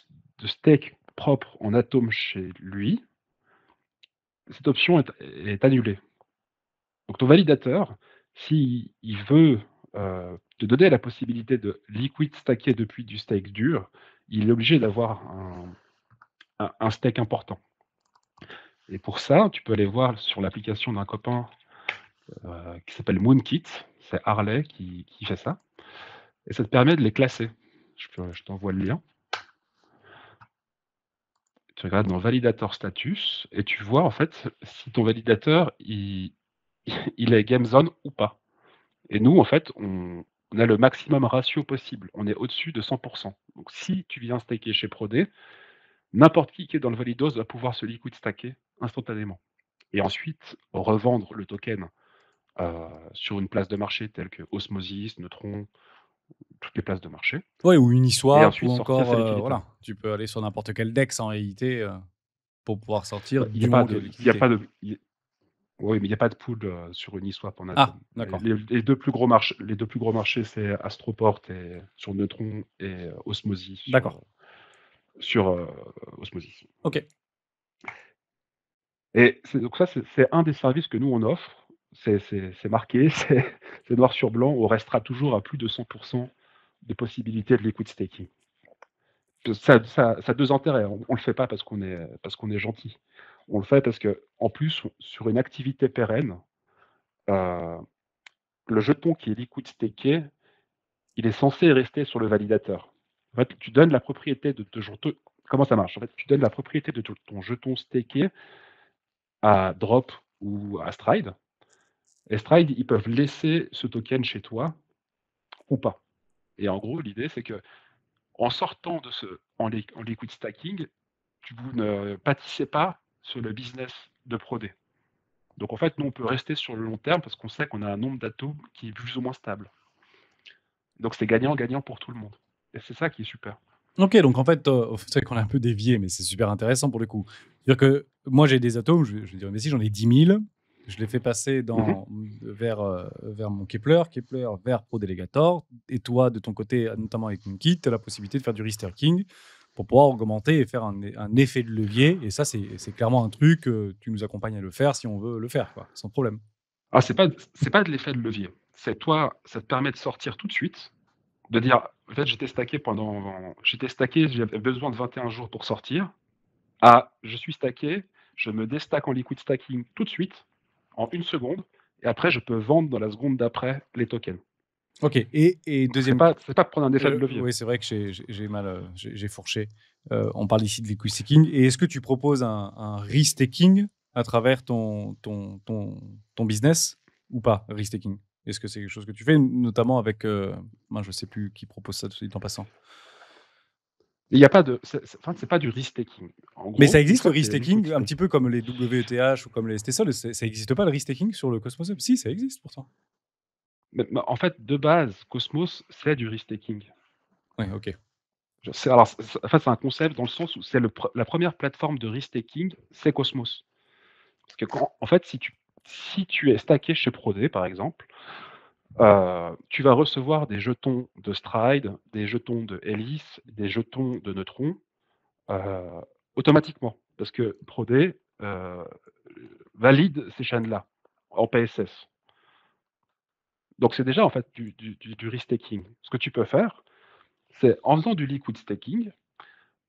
stake propre en atome chez lui, cette option est annulée. Donc ton validateur, s'il veut te donner la possibilité de liquid stacker depuis du stake dur, il est obligé d'avoir un stake important. Et pour ça, tu peux aller voir sur l'application d'un copain qui s'appelle Moonkit. C'est Harley qui fait ça. Et ça te permet de les classer. Je t'envoie le lien. Tu regardes dans Validator Status et tu vois en fait si ton validateur il est game zone ou pas. Et nous, en fait, on a le maximum ratio possible. On est au-dessus de 100%. Donc si tu viens staker chez Prodé, n'importe qui est dans le validos va pouvoir se liquid stacker instantanément. Et ensuite, revendre le token sur une place de marché telle que Osmosis, Neutron, toutes les places de marché, Ouais, ou et Uniswap, ou ensuite sortir encore, sa liquidité. voilà, tu peux aller sur n'importe quel DEX en réalité pour pouvoir sortir Bah, du moment qu'il y a de il y a liquidité. pas de, oui, mais il n'y a pas de pool sur Uniswap en Ah, Atom. d'accord. Les deux plus gros marchés, c'est Astroport et, sur Neutron et Osmosis D'accord. sur Osmosis. Ok. Et donc ça, c'est un des services que nous, on offre. C'est marqué, c'est noir sur blanc. On restera toujours à plus de 100% de possibilité de liquid staking. Ça a 2 intérêts. On le fait pas parce qu'on est gentil. On le fait parce qu'en plus, sur une activité pérenne, heu, le jeton qui est liquid staké, il est censé rester sur le validateur. En fait, tu donnes la propriété de ton jeton. Comment ça marche? En fait, tu donnes la propriété de ton jeton staké à Drop ou à Stride, et Stride, ils peuvent laisser ce token chez toi ou pas. Et en gros, l'idée, c'est qu'en sortant de en liquid stacking, vous ne pâtissez pas sur le business de Prodé. Donc en fait, nous, on peut rester sur le long terme parce qu'on sait qu'on a un nombre d'atomes qui est plus ou moins stable. Donc c'est gagnant-gagnant pour tout le monde. Et c'est ça qui est super. Ok, donc en fait, c'est vrai qu'on a un peu dévié, mais c'est super intéressant pour le coup. C'est-à-dire que moi, j'ai des atomes, je vais dire, mais si j'en ai 10 000, je les fais passer Mhm. vers mon Kepler, Kepler vers ProDelegator, et toi, de ton côté, notamment avec Monkey, tu as la possibilité de faire du restaking pour pouvoir augmenter et faire un effet de levier. Et ça, c'est clairement un truc, tu nous accompagnes à le faire si on veut le faire, quoi, sans problème. Ah, c'est pas de l'effet de levier. C'est toi, ça te permet de sortir tout de suite, de dire, en fait, j'étais stacké, j'avais besoin de 21 jours pour sortir. Ah, je suis stacké, je me déstack en liquid stacking tout de suite, en 1 seconde, et après, je peux vendre dans la seconde d'après les tokens. Ok, et Donc deuxième. c'est pas prendre un effet de levier. Oui, c'est vrai que j'ai mal, j'ai fourché. On parle ici de liquid staking. Et est-ce que tu proposes un restaking à travers ton business ou pas, restaking? Est-ce que c'est quelque chose que tu fais, notamment avec, moi, je ne sais plus qui propose ça, tout de suite en passant. Il y a pas de, enfin, c'est pas du risk-taking. En Mais ça gros, une existe fois le que tu es liquid restaking, un stake. petit peu comme les WETH ou comme les STSOL, ça n'existe pas le restaking sur le Cosmos Hub? Si, ça existe pourtant. Mais en fait, de base, Cosmos, c'est du risk-taking. Oui, ok. Alors, en fait, c'est un concept dans le sens où c'est la première plateforme de risk-taking, c'est Cosmos. Parce que en fait, si tu es stacké chez Prodé, par exemple, tu vas recevoir des jetons de Stride, des jetons de Hélice, des jetons de Neutron, euh, automatiquement. Parce que Prodé valide ces chaînes-là en PSS. Donc c'est déjà en fait du restaking. Ce que tu peux faire, c'est en faisant du liquid staking,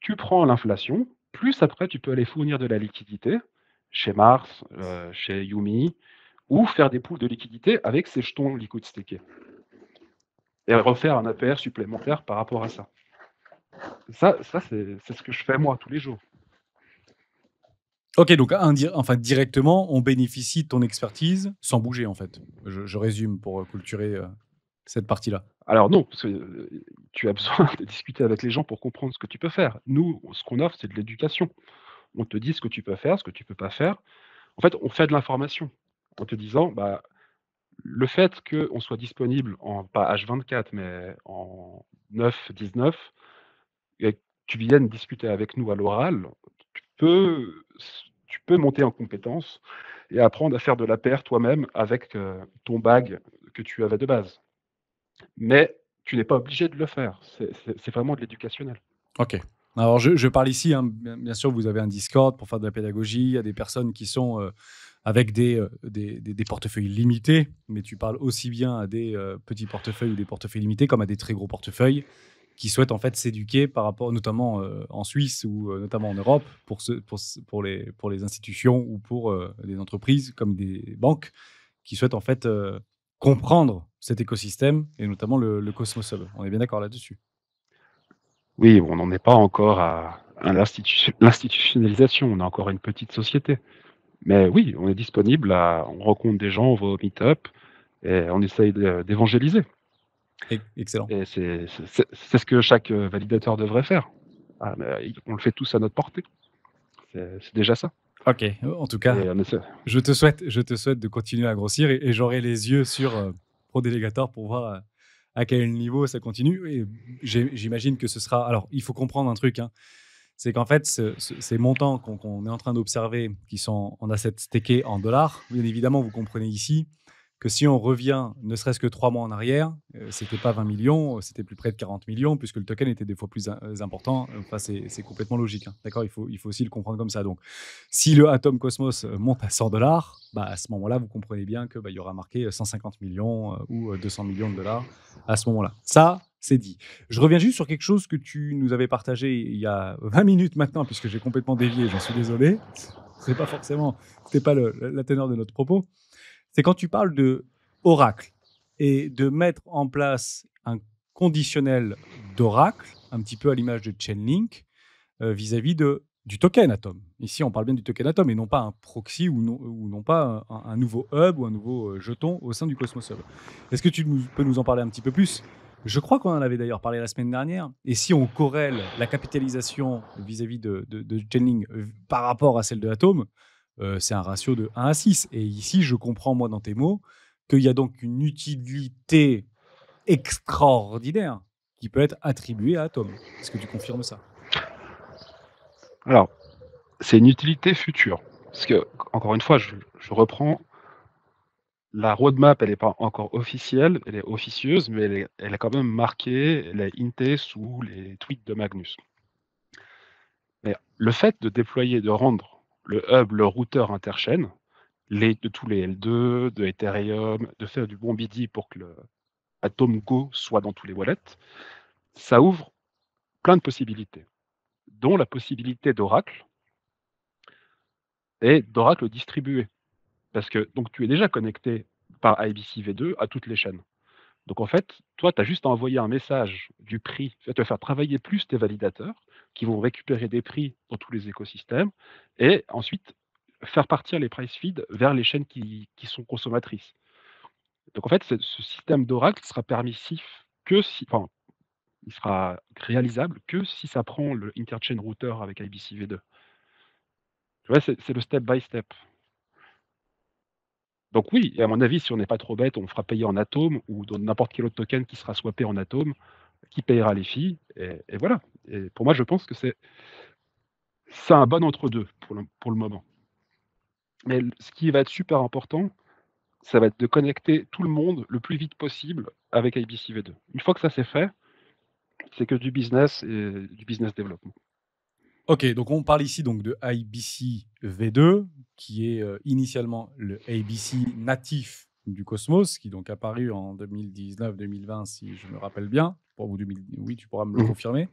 tu prends l'inflation, plus après tu peux aller fournir de la liquidité chez Mars, chez Yumi, ou faire des pools de liquidité avec ces jetons liquid stakés. Et refaire un APR supplémentaire par rapport à ça. Ça c'est ce que je fais moi tous les jours. Ok, donc enfin, directement, on bénéficie de ton expertise sans bouger, en fait. Je résume pour culturer cette partie-là. Alors non, parce que tu as besoin de discuter avec les gens pour comprendre ce que tu peux faire. Nous, ce qu'on offre, c'est de l'éducation. On te dit ce que tu peux faire, ce que tu peux pas faire. En fait, on fait de l'information en te disant, bah, le fait qu'on soit disponible en pas H24, mais en 9-19, et que tu viennes discuter avec nous à l'oral, tu peux, tu peux monter en compétence et apprendre à faire de la paire toi-même avec ton bag que tu avais de base. Mais tu n'es pas obligé de le faire. C'est vraiment de l'éducationnel. Ok. Alors, je parle ici, hein, bien sûr, vous avez un Discord pour faire de la pédagogie. Il y a des personnes qui sont avec des portefeuilles limités, mais tu parles aussi bien à des petits portefeuilles ou des portefeuilles limités comme à des très gros portefeuilles qui souhaitent en fait s'éduquer par rapport, notamment en Suisse ou notamment en Europe, pour les institutions ou pour des entreprises comme des banques qui souhaitent en fait comprendre cet écosystème et notamment le Cosmos Hub. On est bien d'accord là-dessus. Oui, on n'en est pas encore à l'institutionnalisation. On est encore une petite société. Mais oui, on est disponible, on rencontre des gens, on va au meet-up et on essaye d'évangéliser. Excellent. Et c'est ce que chaque validateur devrait faire. Ah, mais on le fait tous à notre portée. C'est déjà ça. Ok, en tout cas, Et on essaie. je te souhaite de continuer à grossir et j'aurai les yeux sur ProDelegator pour voir à quel niveau ça continue. Et j'imagine que ce sera. Alors, il faut comprendre un truc, hein, c'est qu'en fait, ces montants qu'on est en train d'observer, qui sont en assets stakés en dollars, bien évidemment, vous comprenez ici, que si on revient ne serait-ce que 3 mois en arrière, c'était pas 20 millions, c'était plus près de 40 millions puisque le token était des fois plus important. Enfin, c'est complètement logique, hein. D'accord? Il faut aussi le comprendre comme ça. Donc, si le Atom Cosmos monte à 100 bah, à ce moment-là, vous comprenez bien que, bah, il y aura marqué 150 millions ou 200 millions de dollars à ce moment-là. Ça, c'est dit. Je reviens juste sur quelque chose que tu nous avais partagé il y a 20 minutes maintenant, puisque j'ai complètement dévié, j'en suis désolé. C'est pas forcément, c'était pas la teneur de notre propos. C'est quand tu parles de Oracle et de mettre en place un conditionnel d'Oracle, un petit peu à l'image de Chainlink, vis-à-vis du token Atom. Ici, on parle bien du token Atom et non pas un proxy ou non pas un nouveau hub ou un nouveau jeton au sein du Cosmos Hub. Est-ce que peux nous en parler un petit peu plus? Je crois qu'on en avait d'ailleurs parlé la semaine dernière. Et si on corrèle la capitalisation vis-à-vis de Chainlink par rapport à celle de Atom, c'est un ratio de 1 à 6. Et ici, je comprends, moi, dans tes mots, qu'il y a donc une utilité extraordinaire qui peut être attribuée à Atom. Est-ce que tu confirmes ça? Alors, c'est une utilité future. Parce que, encore une fois, je reprends, la roadmap, elle n'est pas encore officielle, elle est officieuse, mais elle est quand même marquée, elle est intée sous les tweets de Magnus. Mais le fait de déployer, de rendre le hub, le routeur interchaîne, de tous les L2, de Ethereum, de faire du bon BD pour que le Atom Go soit dans tous les wallets, ça ouvre plein de possibilités, dont la possibilité d'Oracle et d'Oracle distribué. Parce que donc tu es déjà connecté par IBC V2 à toutes les chaînes. Donc en fait, toi, tu as juste à envoyer un message du prix, tu vas faire travailler plus tes validateurs qui vont récupérer des prix dans tous les écosystèmes et ensuite faire partir les price feeds vers les chaînes qui sont consommatrices. Donc en fait, ce système d'Oracle sera permissif que si, enfin, il sera réalisable que si ça prend le interchain router avec IBC V2. Tu vois, c'est le step by step. Donc oui, et à mon avis, si on n'est pas trop bête, on fera payer en Atom ou dans n'importe quel autre token qui sera swappé en Atom, qui payera les filles, et voilà. Et pour moi, je pense que c'est un bon entre-deux pour le moment. Mais ce qui va être super important, ça va être de connecter tout le monde le plus vite possible avec IBC V2. Une fois que ça c'est fait, c'est que du business et du business développement. Ok, donc on parle ici donc de IBC V2, qui est initialement le ABC natif du Cosmos, qui est donc apparu en 2019-2020, si je me rappelle bien. Ou 2000, oui, tu pourras me le Mhm. confirmer.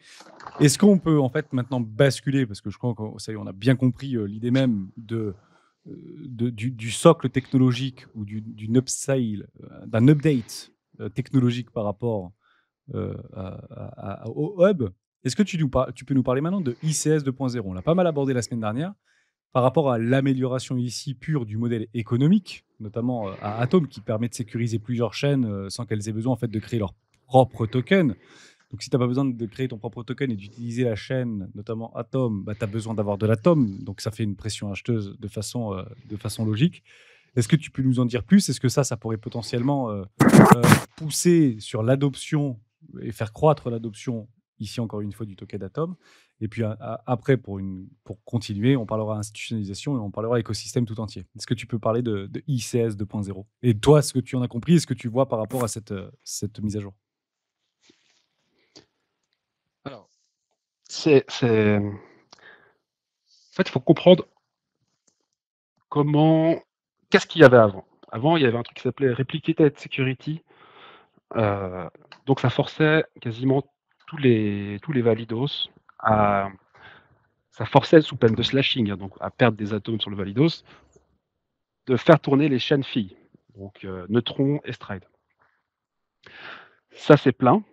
Est-ce qu'on peut en fait maintenant basculer, parce que je crois qu'on ça y est, on a bien compris l'idée même du socle technologique ou d'une upside, d'un update technologique par rapport au hub. Est-ce que tu peux nous parler maintenant de ICS 2.0? On l'a pas mal abordé la semaine dernière par rapport à l'amélioration ici pure du modèle économique, notamment à Atom, qui permet de sécuriser plusieurs chaînes sans qu'elles aient besoin en fait de créer leur propre token. Donc, si tu n'as pas besoin de créer ton propre token et d'utiliser la chaîne, notamment Atom, bah, tu as besoin d'avoir de l'Atom. Donc, ça fait une pression acheteuse de façon logique. Est-ce que tu peux nous en dire plus? Est-ce que ça pourrait potentiellement pousser sur l'adoption et faire croître l'adoption, ici encore une fois, du token d'Atom? Et puis après, pour continuer, on parlera institutionnalisation et on parlera écosystème tout entier. Est-ce que tu peux parler de ICS 2.0? Et toi, ce que tu en as compris, est-ce que tu vois par rapport à cette mise à jour? Alors, en fait, il faut comprendre qu'est-ce qu'il y avait avant. Avant, il y avait un truc qui s'appelait Replicated Security. Euh, donc, ça forçait quasiment tous les validos à, ça forçait sous peine de slashing, hein, donc à perdre des atomes sur le validos, de faire tourner les chaînes filles, donc Neutron et Stride. Ça, c'est plein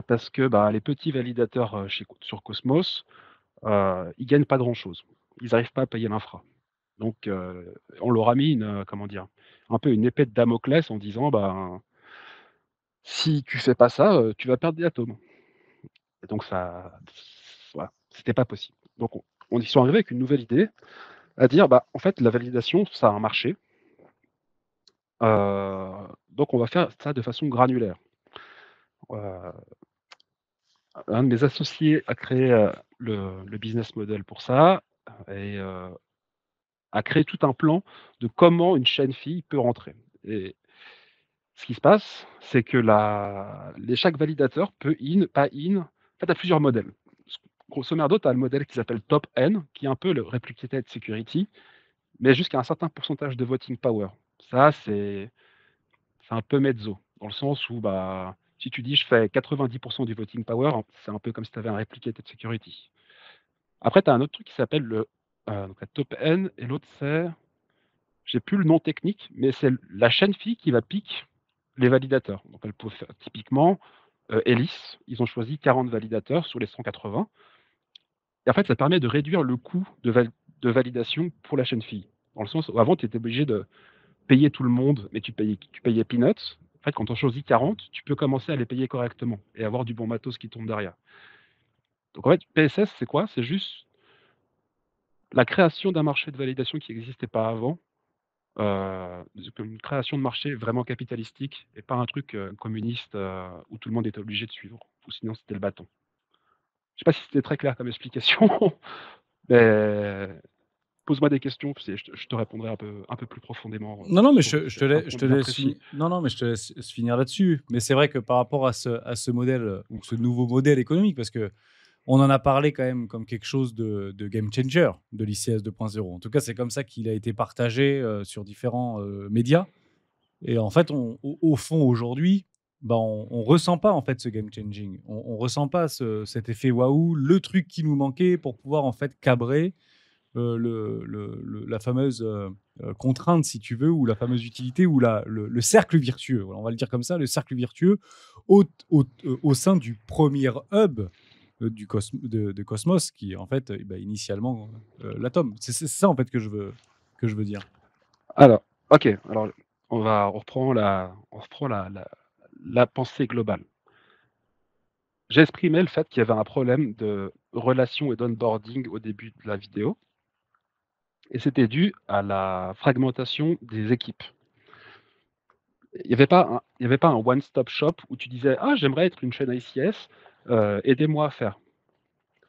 parce que bah, les petits validateurs sur Cosmos, ils gagnent pas grand-chose. Ils n'arrivent pas à payer l'infra. Donc, on leur a mis comment dire, un peu une épée de Damoclès en disant, bah, si tu fais pas ça, tu vas perdre des atomes. Et donc ça, voilà, c'était pas possible. Donc on y sont arrivés avec une nouvelle idée, à dire, bah, en fait, la validation, ça a un marché. Donc on va faire ça de façon granulaire. Euh, un de mes associés a créé le business model pour ça et a créé tout un plan de comment une chaîne fille peut rentrer. Et ce qui se passe, c'est que chaque validateur peut in, pas in. En fait, tu as plusieurs modèles. Grosso merdo, tu as le modèle qui s'appelle top N, qui est un peu le replicated security, mais jusqu'à un certain pourcentage de voting power. Ça, c'est un peu mezzo, dans le sens où bah, si tu dis je fais 90% du voting power, c'est un peu comme si tu avais un replicated security. Après, tu as un autre truc qui s'appelle donc la top N, et l'autre c'est, j'ai plus le nom technique, mais c'est la chaîne fille qui va pique les validateurs. Donc elle peut faire typiquement Elis, ils ont choisi 40 validateurs sur les 180. Et en fait, ça permet de réduire le coût de validation pour la chaîne fille. Dans le sens où avant, tu étais obligé de payer tout le monde, mais tu payais peanuts. En fait, quand on choisit 40, tu peux commencer à les payer correctement et avoir du bon matos qui tombe derrière. Donc en fait, PSS, c'est quoi? C'est juste la création d'un marché de validation qui n'existait pas avant, une création de marché vraiment capitalistique et pas un truc communiste où tout le monde était obligé de suivre, ou sinon c'était le bâton. Je sais pas si c'était très clair comme explication, mais pose-moi des questions, je te répondrai un peu plus profondément Non, non, mais sur je te un laisse, point bien précis. Non, non, mais je te laisse finir là-dessus. Mais c'est vrai que par rapport à ce modèle ou ce nouveau modèle économique, parce que on en a parlé quand même comme quelque chose de game changer de l'ICS 2.0. En tout cas, c'est comme ça qu'il a été partagé sur différents médias. Et en fait, au fond, aujourd'hui, bah, on ressent pas en fait ce game changing. On ressent pas cet effet waouh, le truc qui nous manquait pour pouvoir en fait cabrer la fameuse contrainte, si tu veux, ou la fameuse utilité, ou le cercle virtueux. Voilà, on va le dire comme ça, le cercle virtueux au sein du premier hub de Cosmos, qui est en fait initialement l'atome. C'est ça en fait que je veux dire. Alors, ok, alors on reprend la pensée globale. J'ai exprimé le fait qu'il y avait un problème de relation et d'onboarding au début de la vidéo, et c'était dû à la fragmentation des équipes. Il n'y avait pas un one-stop shop où tu disais ah j'aimerais être une chaîne ICS, aidez-moi à faire.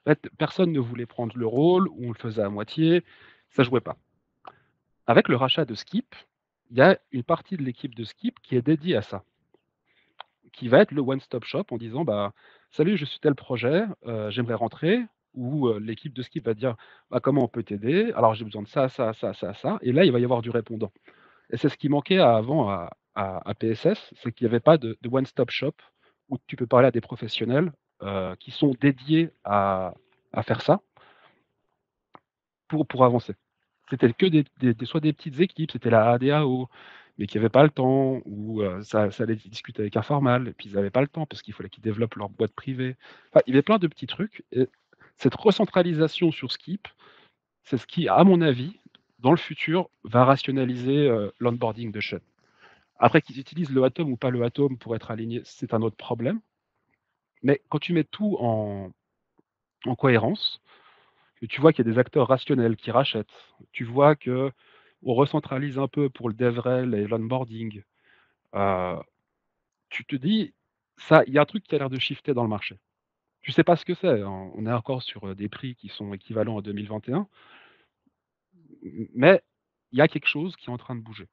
En fait, personne ne voulait prendre le rôle, ou on le faisait à moitié, ça jouait pas. Avec le rachat de Skip, il y a une partie de l'équipe de Skip qui est dédiée à ça, qui va être le one-stop shop en disant bah salut, je suis tel projet, j'aimerais rentrer, ou l'équipe de Skip va dire bah, comment on peut t'aider, alors j'ai besoin de ça, ça, ça, ça, ça, et là il va y avoir du répondant. Et c'est ce qui manquait avant à PSS, c'est qu'il n'y avait pas de one-stop shop où tu peux parler à des professionnels qui sont dédiés à faire ça pour avancer. C'était que soit des petites équipes, c'était la ADAO, mais qui n'avaient pas le temps, ou ça allait discuter avec un formal, et puis ils n'avaient pas le temps parce qu'il fallait qu'ils développent leur boîte privée. Enfin, il y avait plein de petits trucs. Et cette recentralisation sur Skip, c'est ce qui, à mon avis, dans le futur, va rationaliser l'onboarding de chaîne. Après, qu'ils utilisent le Atom ou pas le Atom pour être alignés, c'est un autre problème. Mais quand tu mets tout en cohérence, que tu vois qu'il y a des acteurs rationnels qui rachètent, tu vois que on recentralise un peu pour le DevRel et l'onboarding, euh, tu te dis, ça, il y a un truc qui a l'air de shifter dans le marché. Tu sais pas ce que c'est, hein. On est encore sur des prix qui sont équivalents à 2021, mais il y a quelque chose qui est en train de bouger.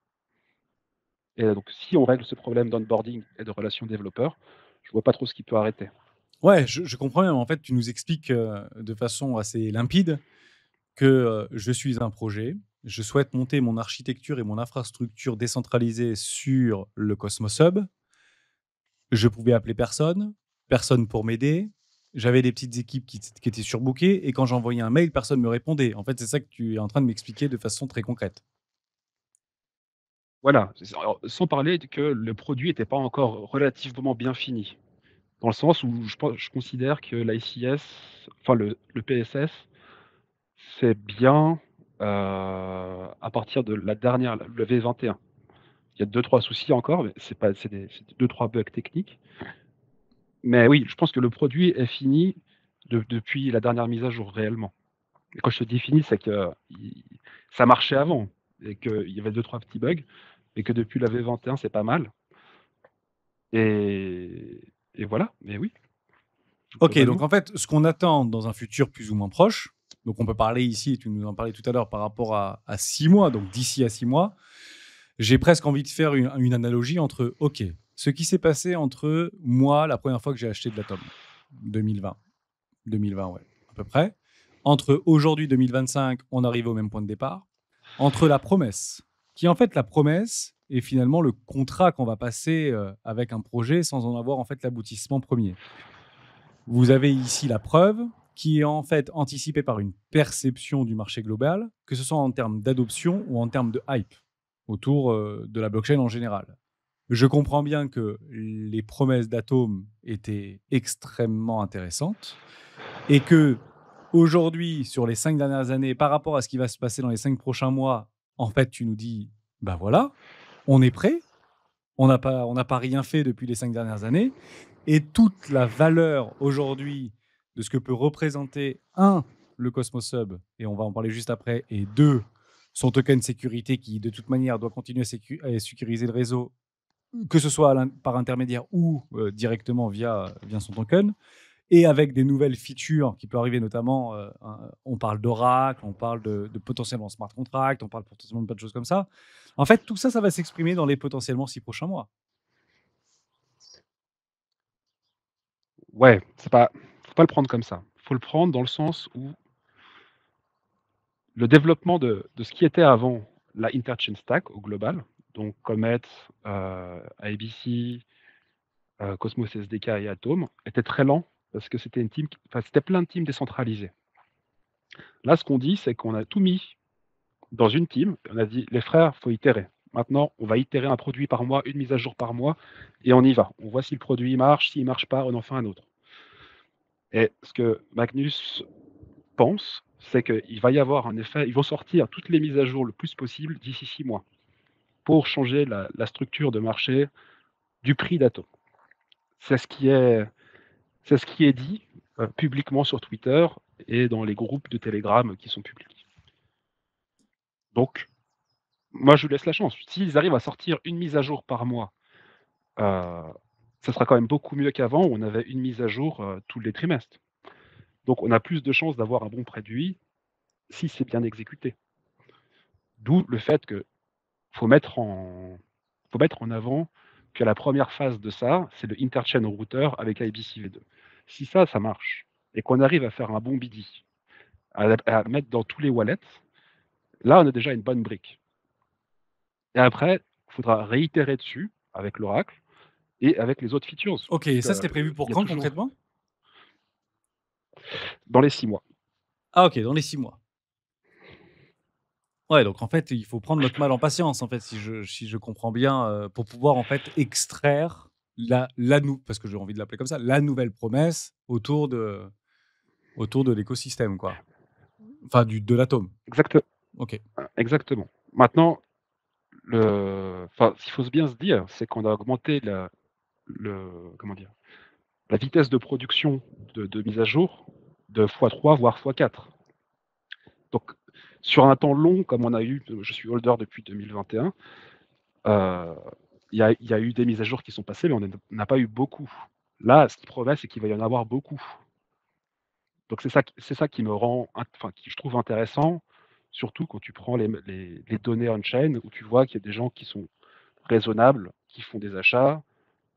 Et donc, si on règle ce problème d'onboarding et de relations développeurs, je vois pas trop ce qui peut arrêter. Ouais, je comprends bien. En fait, tu nous expliques de façon assez limpide que je suis un projet, je souhaite monter mon architecture et mon infrastructure décentralisée sur le Cosmos Hub. Je pouvais appeler personne, personne pour m'aider. J'avais des petites équipes qui étaient surbookées et quand j'envoyais un mail, personne ne me répondait. En fait, c'est ça que tu es en train de m'expliquer de façon très concrète. Voilà, alors, sans parler que le produit n'était pas encore relativement bien fini. Dans le sens où je considère que l'ICS, enfin le PSS, c'est bien à partir de la dernière, le V21. Il y a 2-3 soucis encore, mais c'est 2-3 bugs techniques. Mais oui, je pense que le produit est fini depuis la dernière mise à jour réellement. Et quand je te dis fini, c'est que ça marchait avant et qu'il y avait 2-3 petits bugs, et que depuis la V21, c'est pas mal. Et voilà, mais oui, Ok, donc globalement. en fait, ce qu'on attend dans un futur plus ou moins proche, donc on peut parler ici, tu nous en parlais tout à l'heure par rapport à 6 mois, donc d'ici à 6 mois, J'ai presque envie de faire une analogie entre, OK, ce qui s'est passé entre moi, la première fois que j'ai acheté de l'atome, 2020. 2020, ouais, à peu près. Entre aujourd'hui, 2025, on arrive au même point de départ. Entre la promesse, qui en fait la promesse est finalement le contrat qu'on va passer avec un projet sans en avoir en fait l'aboutissement premier. Vous avez ici la preuve qui est en fait anticipée par une perception du marché global, que ce soit en termes d'adoption ou en termes de hype autour de la blockchain en général. Je comprends bien que les promesses d'Atom étaient extrêmement intéressantes et que aujourd'hui, sur les 5 dernières années, par rapport à ce qui va se passer dans les 5 prochains mois, en fait, tu nous dis, ben voilà, on est prêt, on n'a pas rien fait depuis les 5 dernières années, et toute la valeur aujourd'hui de ce que peut représenter, un, le Cosmos Hub, et on va en parler juste après, et deux, son token sécurité qui, de toute manière, doit continuer à sécuriser le réseau, que ce soit par intermédiaire ou directement via son token, et avec des nouvelles features qui peuvent arriver, notamment, on parle d'Oracle, on parle de potentiellement smart contract, on parle potentiellement de plein de choses comme ça. En fait, tout ça, ça va s'exprimer dans les potentiellement 6 prochains mois. Ouais, faut pas le prendre comme ça. Faut le prendre dans le sens où le développement de ce qui était avant la Interchain Stack au global, donc Comet, IBC, Cosmos SDK et Atom, était très lent parce que c'était c'était plein de teams décentralisés. Là, ce qu'on dit, c'est qu'on a tout mis dans une team. On a dit, les frères, faut itérer. Maintenant, on va itérer un produit par mois, une mise à jour par mois, et on y va. On voit si le produit marche, s'il ne marche pas, on en fait un autre. Et ce que Magnus pense, c'est qu'il va y avoir un effet, ils vont sortir toutes les mises à jour le plus possible d'ici 6 mois pour changer la structure de marché du prix d'Atom. C'est ce qui est dit publiquement sur Twitter et dans les groupes de Telegram qui sont publics. Donc, moi, je vous laisse la chance. S'ils arrivent à sortir une mise à jour par mois, ça sera quand même beaucoup mieux qu'avant où on avait une mise à jour tous les trimestres. Donc, on a plus de chances d'avoir un bon produit si c'est bien exécuté. D'où le fait que faut mettre en avant que la première phase de ça, c'est le interchain router avec IBC V2. Si ça marche, et qu'on arrive à faire un bon BD, à mettre dans tous les wallets, là, on a déjà une bonne brique. Et après, il faudra réitérer dessus avec l'Oracle et avec les autres features. Ok, ça c'était prévu pour quand concrètement? Dans les 6 mois. Ah ok, dans les 6 mois. Ouais, donc en fait, il faut prendre notre mal en patience, en fait, si je comprends bien, pour pouvoir en fait extraire parce que j'ai envie de l'appeler comme ça, la nouvelle promesse autour de l'écosystème, quoi. Enfin, de l'atome. Ok. Exactement. Maintenant, ce qu'il faut bien se dire, c'est qu'on a augmenté la vitesse de production de mise à jour de x3, voire x4. Donc, sur un temps long, comme on a eu, je suis holder depuis 2021, il y a eu des mises à jour qui sont passées, mais on n'a pas eu beaucoup. Là, ce qui promet, c'est qu'il va y en avoir beaucoup. Donc, c'est ça qui je trouve intéressant, surtout quand tu prends les données on-chain, où tu vois qu'il y a des gens qui sont raisonnables, qui font des achats,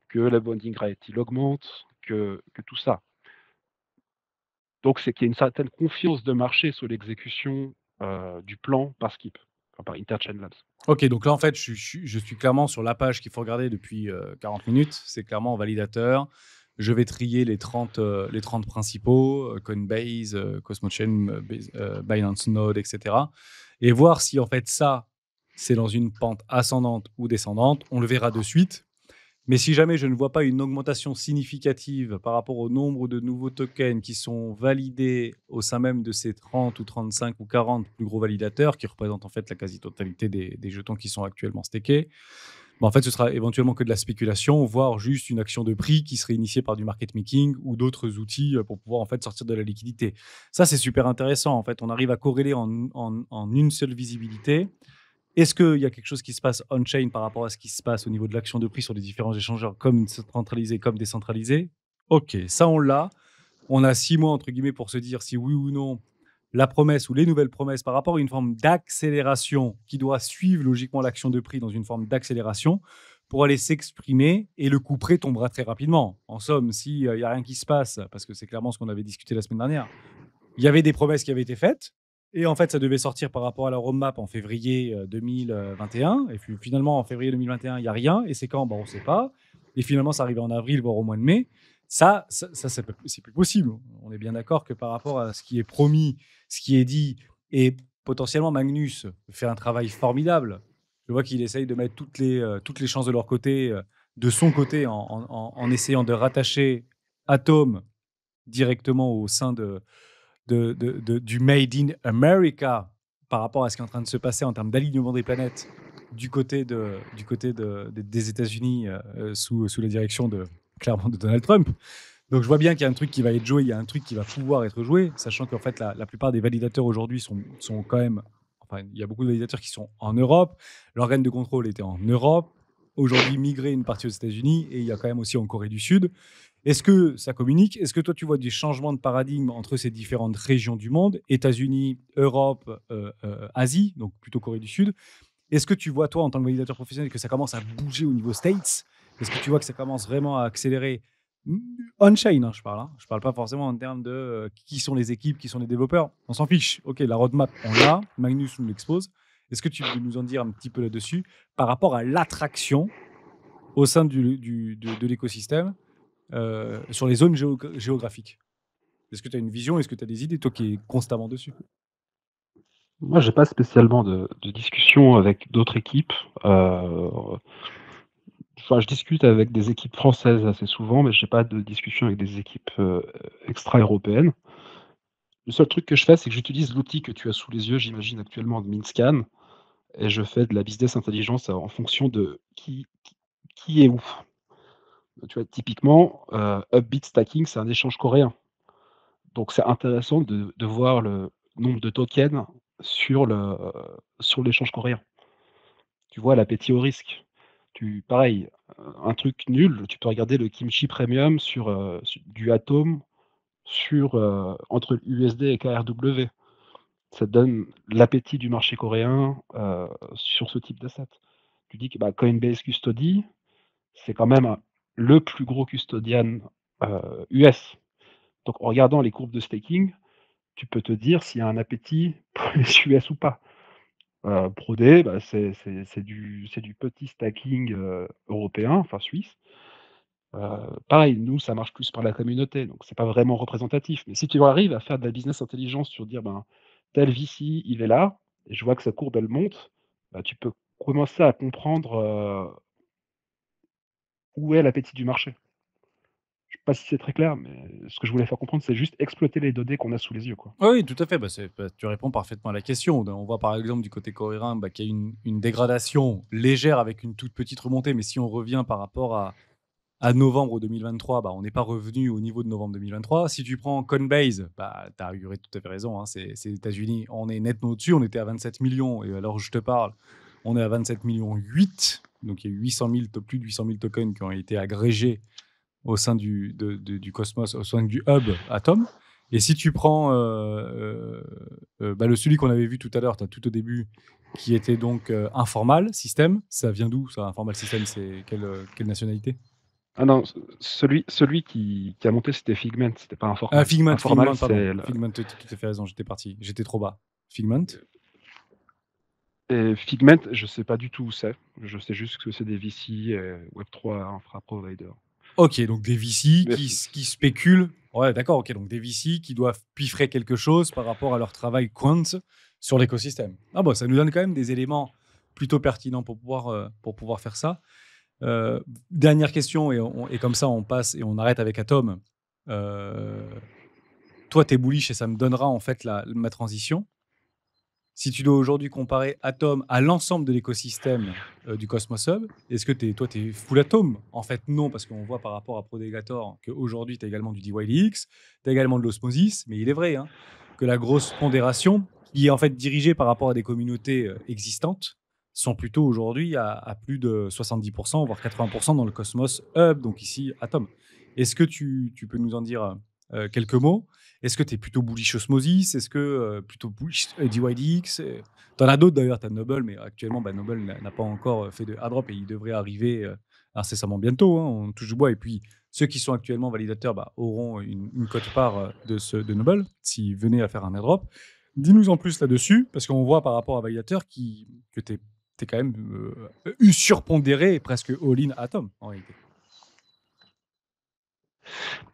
que la bonding rate il augmente, que tout ça. Donc, c'est qu'il y a une certaine confiance de marché sur l'exécution du plan par Skip, par Interchain Labs. Ok, donc là, en fait, je suis clairement sur la page qu'il faut regarder depuis 40 minutes. C'est clairement en validateur. Je vais trier les 30 principaux, Coinbase, Cosmochain, Binance Node, etc. Et voir si, en fait, ça, c'est dans une pente ascendante ou descendante. On le verra de suite. Mais si jamais je ne vois pas une augmentation significative par rapport au nombre de nouveaux tokens qui sont validés au sein même de ces 30 ou 35 ou 40 plus gros validateurs, qui représentent en fait la quasi-totalité des jetons qui sont actuellement stakés, en fait, ce sera éventuellement que de la spéculation, voire juste une action de prix qui serait initiée par du market making ou d'autres outils pour pouvoir en fait sortir de la liquidité. Ça, c'est super intéressant. En fait, on arrive à corréler en une seule visibilité. Est-ce qu'il y a quelque chose qui se passe on-chain par rapport à ce qui se passe au niveau de l'action de prix sur les différents échangeurs, comme centralisés, comme décentralisés? Ok, ça on l'a. On a 6 mois, entre guillemets, pour se dire si oui ou non la promesse ou les nouvelles promesses par rapport à une forme d'accélération qui doit suivre logiquement l'action de prix dans une forme d'accélération pour aller s'exprimer et le coup près tombera très rapidement. En somme, s'il n'y a rien qui se passe, parce que c'est clairement ce qu'on avait discuté la semaine dernière, il y avait des promesses qui avaient été faites et en fait, ça devait sortir par rapport à la roadmap en février 2021 et puis finalement, en février 2021, il n'y a rien et c'est quand? On ne sait pas. Et finalement, ça arrivait en avril, voire au mois de mai. C'est plus possible. On est bien d'accord que par rapport à ce qui est promis, ce qui est dit, et potentiellement Magnus fait un travail formidable. Je vois qu'il essaye de mettre toutes les chances de leur côté, de son côté, en essayant de rattacher Atom directement au sein du Made in America par rapport à ce qui est en train de se passer en termes d'alignement des planètes des États-Unis sous la direction clairement de Donald Trump. Donc je vois bien qu'il y a un truc qui va être joué, il y a un truc qui va pouvoir être joué, sachant qu'en fait la plupart des validateurs aujourd'hui sont quand même, enfin il y a beaucoup de validateurs qui sont en Europe, l'organe de contrôle était en Europe, aujourd'hui migré une partie aux États-Unis et il y a quand même aussi en Corée du Sud. Est-ce que ça communique? Est-ce que toi, tu vois des changements de paradigme entre ces différentes régions du monde, États-Unis, Europe, Asie, donc plutôt Corée du Sud? Est-ce que tu vois, toi, en tant que validateur professionnel, que ça commence à bouger au niveau States? Est-ce que tu vois que ça commence vraiment à accélérer on-chain, hein, je parle. Hein. Je parle pas forcément en termes de qui sont les équipes, qui sont les développeurs. On s'en fiche. OK, la roadmap, on l'a. Magnus nous l'expose. Est-ce que tu peux nous en dire un petit peu là-dessus par rapport à l'attraction au sein de l'écosystème sur les zones géographiques? Est-ce que tu as une vision? Est-ce que tu as des idées, toi qui es constamment dessus? Moi, j'ai pas spécialement de discussion avec d'autres équipes. Enfin, je discute avec des équipes françaises assez souvent, mais j'ai pas de discussion avec des équipes extra-européennes. Le seul truc que je fais, c'est que j'utilise l'outil que tu as sous les yeux, j'imagine actuellement, de Minscan, et je fais de la business intelligence en fonction de qui est où. Tu vois, typiquement, Upbit Stacking, c'est un échange coréen. Donc c'est intéressant de voir le nombre de tokens sur l'échange coréen. Tu vois l'appétit au risque. Pareil, un truc nul, tu peux regarder le Kimchi Premium du Atom entre USD et KRW. Ça te donne l'appétit du marché coréen sur ce type d'asset. Tu dis que Coinbase Custody, c'est quand même le plus gros custodian US. Donc en regardant les courbes de staking, tu peux te dire s'il y a un appétit pour les US ou pas. Prodé, c'est du petit stacking européen, enfin suisse. Pareil, nous, ça marche plus par la communauté, donc c'est pas vraiment représentatif. Mais si tu arrives à faire de la business intelligence sur dire, tel VC, il est là, et je vois que sa courbe, elle monte, tu peux commencer à comprendre où est l'appétit du marché. Je sais pas si c'est très clair, mais ce que je voulais faire comprendre, c'est juste exploiter les données qu'on a sous les yeux, quoi. Oui, tout à fait. Tu réponds parfaitement à la question. On voit par exemple du côté coréen qu'il y a une dégradation légère avec une toute petite remontée, mais si on revient par rapport à novembre 2023, on n'est pas revenu au niveau de novembre 2023. Si tu prends Coinbase, tu as eu tout à fait raison, hein, c'est les États-Unis, on est nettement au-dessus, on était à 27 millions, et alors je te parle, on est à 27 millions 8, donc il y a eu plus de 800 000 tokens qui ont été agrégés au sein du Cosmos, au sein du hub Atom. Et si tu prends celui qu'on avait vu tout à l'heure, tout au début, qui était donc Informal System, ça vient d'où ça, Informal System? C'est quelle nationalité? Ah non, celui qui a monté, c'était Figment, c'était pas Informal. Figment, Informal, pardon. c'est Figment, tu as tout à fait raison, j'étais trop bas. Figment. Et Figment, je sais pas du tout où c'est. Je sais juste que c'est des VC et Web3 infra provider. Ok, donc des VC Mais qui spéculent. Ouais, d'accord, ok, donc des VC qui doivent piffrer quelque chose par rapport à leur travail quant sur l'écosystème. Ah bon, ça nous donne quand même des éléments plutôt pertinents pour pouvoir faire ça. Dernière question, et comme ça on passe et on arrête avec Atom. Toi, tu es bullish et ça me donnera en fait ma transition. Si tu dois aujourd'hui comparer Atom à l'ensemble de l'écosystème du Cosmos Hub, est-ce que toi, tu es full Atom? En fait, non, parce qu'on voit par rapport à Prodegator qu'aujourd'hui, tu as également du DYDX, tu as également de l'Osmosis, mais il est vrai que la grosse pondération, qui est en fait dirigée par rapport à des communautés existantes, sont plutôt aujourd'hui à plus de 70%, voire 80% dans le Cosmos Hub, donc ici Atom. Est-ce que tu peux nous en dire quelques mots. Est-ce que tu es plutôt bullish Osmosis? Est-ce que plutôt bullish DYDX? T'en as d'autres d'ailleurs, tu as Noble, mais actuellement, Noble n'a pas encore fait de hard drop et il devrait arriver incessamment bientôt, hein, on touche du bois. Et puis, ceux qui sont actuellement validateurs auront une cote-part de Noble s'ils venaient à faire un airdrop. Dis-nous en plus là-dessus, parce qu'on voit par rapport à validateur que tu es quand même surpondéré et presque all-in Atom en réalité.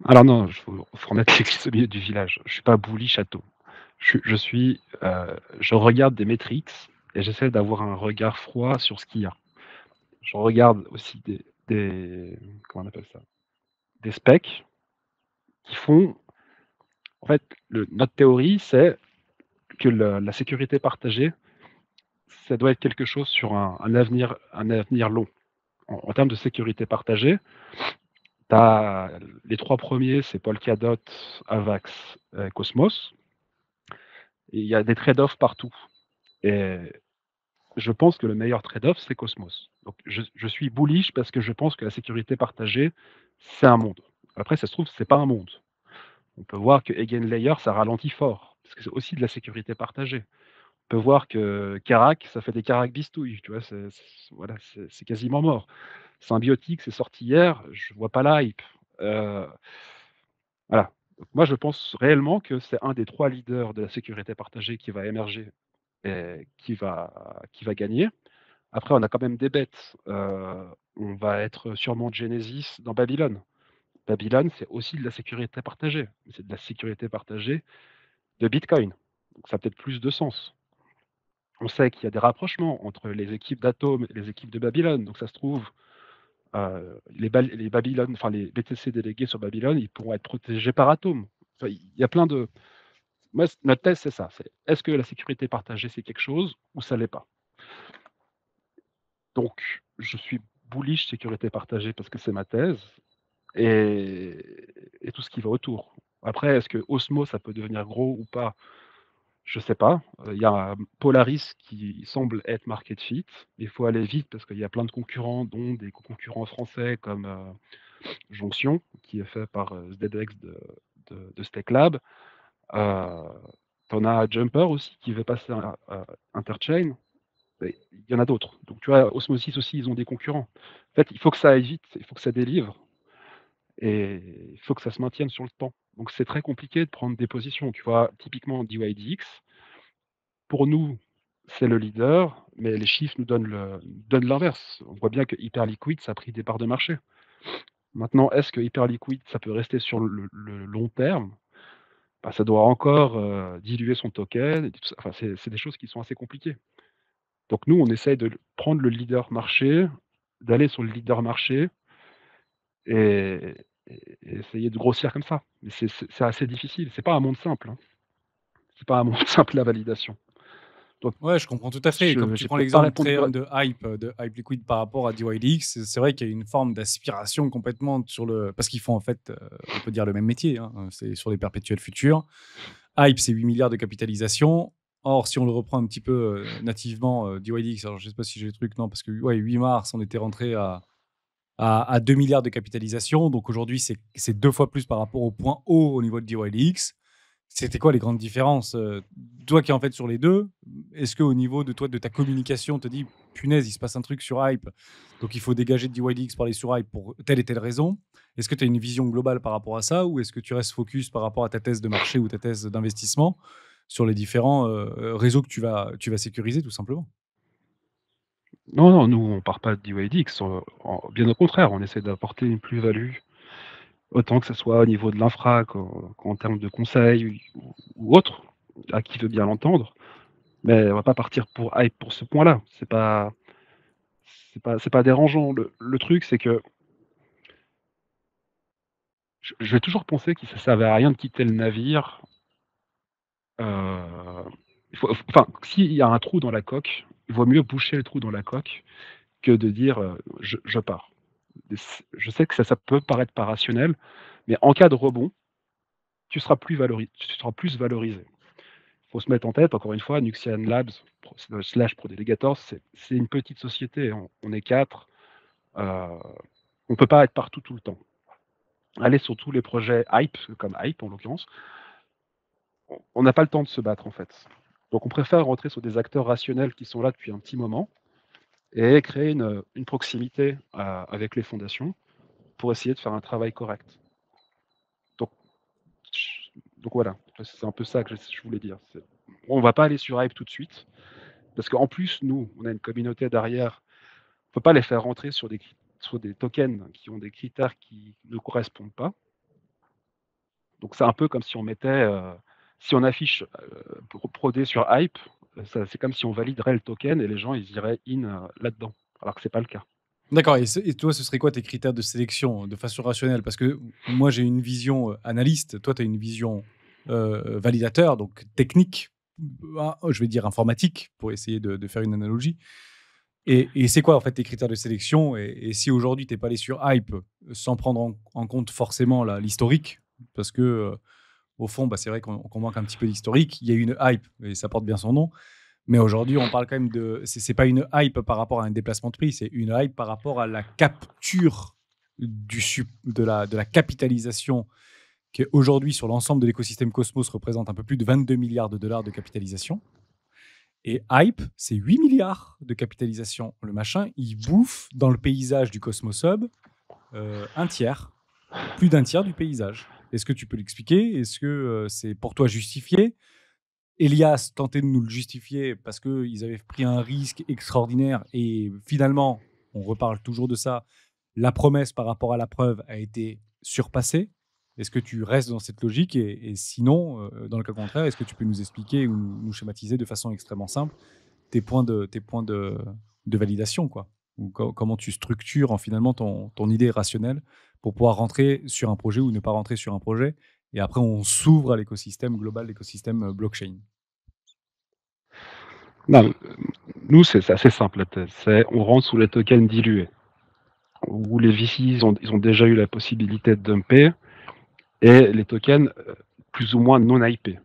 Alors non, il faut remettre l'église au milieu du village. Je suis pas bullish Atom. Je regarde des métriques et j'essaie d'avoir un regard froid sur ce qu'il y a. Je regarde aussi comment on appelle ça? Des specs qui font. En fait, notre théorie, c'est que la sécurité partagée, ça doit être quelque chose sur un avenir long. En termes de sécurité partagée, les 3 premiers, c'est Polkadot, Avax, Cosmos. Et il y a des trade-offs partout. Et je pense que le meilleur trade-off, c'est Cosmos. Donc je suis bullish parce que je pense que la sécurité partagée, c'est un monde. Après, ça se trouve, c'est pas un monde. On peut voir que Eigenlayer, ça ralentit fort, parce que c'est aussi de la sécurité partagée. On peut voir que Karak, ça fait des Karak bistouilles, tu vois, voilà, c'est quasiment mort. Symbiotique, c'est sorti hier, je vois pas la hype. Voilà. Donc moi, je pense réellement que c'est un des 3 leaders de la sécurité partagée qui va émerger et qui va gagner. Après, on a quand même des bêtes. On va être sûrement Genesis dans Babylone. Babylone, c'est aussi de la sécurité partagée. C'est de la sécurité partagée de Bitcoin. Donc ça a peut-être plus de sens. On sait qu'il y a des rapprochements entre les équipes d'Atom et les équipes de Babylone. Donc ça se trouve, les Babylone, enfin les BTC délégués sur Babylone, ils pourront être protégés par Atom. Enfin, il y a plein de. Moi, notre thèse, c'est ça. Est-ce que la sécurité partagée, c'est quelque chose ou ça l'est pas? Donc, je suis bullish sécurité partagée parce que c'est ma thèse et tout ce qui va autour. Après, est-ce que Osmo, ça peut devenir gros ou pas? Je sais pas. Il y a Polaris qui semble être market fit. Il faut aller vite parce qu'il y a plein de concurrents, dont des concurrents français comme Jonction, qui est fait par ZDX de StakeLab. T'en as Jumper aussi qui veut passer à Interchain. Il y en a d'autres. Donc tu vois, Osmosis aussi, ils ont des concurrents. En fait, il faut que ça aille vite, il faut que ça délivre, et il faut que ça se maintienne sur le temps. Donc c'est très compliqué de prendre des positions. Tu vois, typiquement DYDX, pour nous, c'est le leader, mais les chiffres nous donnent l'inverse. On voit bien que Hyperliquid, ça a pris des parts de marché. Maintenant, est-ce que Hyperliquid, ça peut rester sur le long terme? Ça doit encore diluer son token. Et tout ça. Enfin, c'est des choses qui sont assez compliquées. Donc nous, on essaye de prendre le leader marché, d'aller sur le leader marché et, et essayer de grossir comme ça. Mais c'est assez difficile. C'est pas un monde simple. Hein. C'est pas un monde simple la validation. Donc Ouais, je comprends tout à fait. Et comme tu j'ai prends peut-être pas l'exemple répondu. très de Hype Liquid par rapport à DYDX, c'est vrai qu'il y a une forme d'aspiration complètement sur le. Parce qu'ils font en fait, on peut dire le même métier, hein, c'est sur les perpétuels futurs. Hype, c'est 8 milliards de capitalisation. Or, si on le reprend un petit peu nativement, DYDX, alors je ne sais pas si j'ai le truc, non, parce que 8 mars, on était rentré à 2 milliards de capitalisation. Donc aujourd'hui, c'est 2 fois plus par rapport au point haut au niveau de DYDX. C'était quoi les grandes différences toi qui es en fait sur les deux, est-ce qu'au niveau de toi, de ta communication, on te dit punaise, il se passe un truc sur Hype, donc il faut dégager de DYDX, parler sur Hype pour telle et telle raison? Est-ce que tu as une vision globale par rapport à ça ou est-ce que tu restes focus par rapport à ta thèse de marché ou ta thèse d'investissement sur les différents réseaux que tu vas sécuriser tout simplement? Non, non, nous, on part pas de DYDX. Bien au contraire, on essaie d'apporter une plus-value, autant que ce soit au niveau de l'infra qu'en termes de conseils ou autre, à qui veut bien l'entendre. Mais on va pas partir pour Hype pour ce point-là. C'est pas dérangeant. Le truc, c'est que je vais toujours penser que ça servait à rien de quitter le navire. Enfin, s'il y a un trou dans la coque, il vaut mieux boucher le trou dans la coque que de dire je pars. Je sais que ça peut paraître pas rationnel, mais en cas de rebond, tu seras plus valorisé. Il faut se mettre en tête, encore une fois, Nuxian Labs slash ProDelegators, c'est une petite société. On est 4. On ne peut pas être partout tout le temps. aller sur tous les projets hype, comme hype en l'occurrence, on n'a pas le temps de se battre en fait. Donc on préfère rentrer sur des acteurs rationnels qui sont là depuis un petit moment et créer une proximité avec les fondations pour essayer de faire un travail correct. Donc, donc voilà, c'est un peu ça que je voulais dire. On ne va pas aller sur hype tout de suite, parce qu'en plus, nous, on a une communauté derrière. On ne peut pas les faire rentrer sur des tokens qui ont des critères qui ne correspondent pas. Donc c'est un peu comme si on mettait, si on affiche prodé sur hype, c'est comme si on validerait le token et les gens ils iraient in là-dedans, alors que c'est pas le cas. D'accord. Et toi, ce serait quoi tes critères de sélection de façon rationnelle? Parce que moi, j'ai une vision analyste. Toi, tu as une vision validateur, donc technique, je vais dire informatique, pour essayer de faire une analogie. Et c'est quoi, en fait, tes critères de sélection? Et si aujourd'hui, tu n'es pas allé sur Hype sans prendre en compte forcément l'historique, parce que, au fond, bah, c'est vrai qu'on manque un petit peu d'historique. Il y a eu une hype, et ça porte bien son nom. Mais aujourd'hui, on parle quand même de. C'est pas une hype par rapport à un déplacement de prix, c'est une hype par rapport à la capture de la capitalisation qui, aujourd'hui, sur l'ensemble de l'écosystème Cosmos, représente un peu plus de 22 milliards de dollars de capitalisation. Et Hype, c'est 8 milliards de capitalisation. Le machin, il bouffe dans le paysage du Cosmos Hub un tiers, plus d'un tiers du paysage. Est-ce que tu peux l'expliquer? Est-ce que c'est pour toi justifié? Elias tentait de nous le justifier parce qu'ils avaient pris un risque extraordinaire et finalement, on reparle toujours de ça, la promesse par rapport à la preuve a été surpassée. Est-ce que tu restes dans cette logique et sinon, dans le cas contraire, est-ce que tu peux nous expliquer ou nous schématiser de façon extrêmement simple tes points de validation, quoi, ou comment tu structures finalement ton idée rationnelle pour pouvoir rentrer sur un projet ou ne pas rentrer sur un projet et après on s'ouvre à l'écosystème global, l'écosystème blockchain. Non, nous c'est assez simple. On rentre sous les tokens dilués, où les VC ils ont déjà eu la possibilité de dumper, et les tokens plus ou moins non hypés.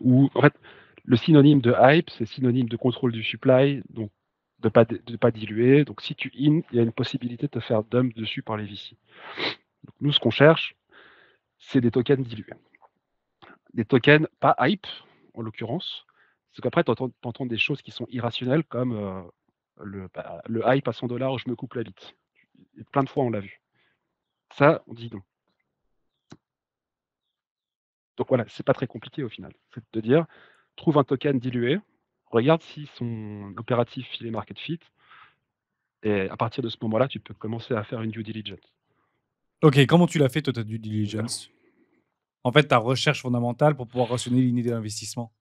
Où en fait le synonyme de hype, c'est synonyme de contrôle du supply, donc de pas diluer. Donc si tu in, il y a une possibilité de te faire dump dessus par les VC. Donc, nous, ce qu'on cherche, c'est des tokens dilués. Des tokens pas hype, en l'occurrence, parce qu'après, tu entends des choses qui sont irrationnelles, comme le hype à 100 $, je me coupe la bite. Et plein de fois, on l'a vu. Ça, on dit non. Donc voilà, c'est pas très compliqué au final. C'est de te dire, trouve un token dilué, regarde si son opératif il est market fit, et à partir de ce moment-là, tu peux commencer à faire une due diligence. Ok, comment tu l'as fait, toi, ta due diligence? Voilà. En fait, ta recherche fondamentale pour pouvoir rationner une idée d'investissement.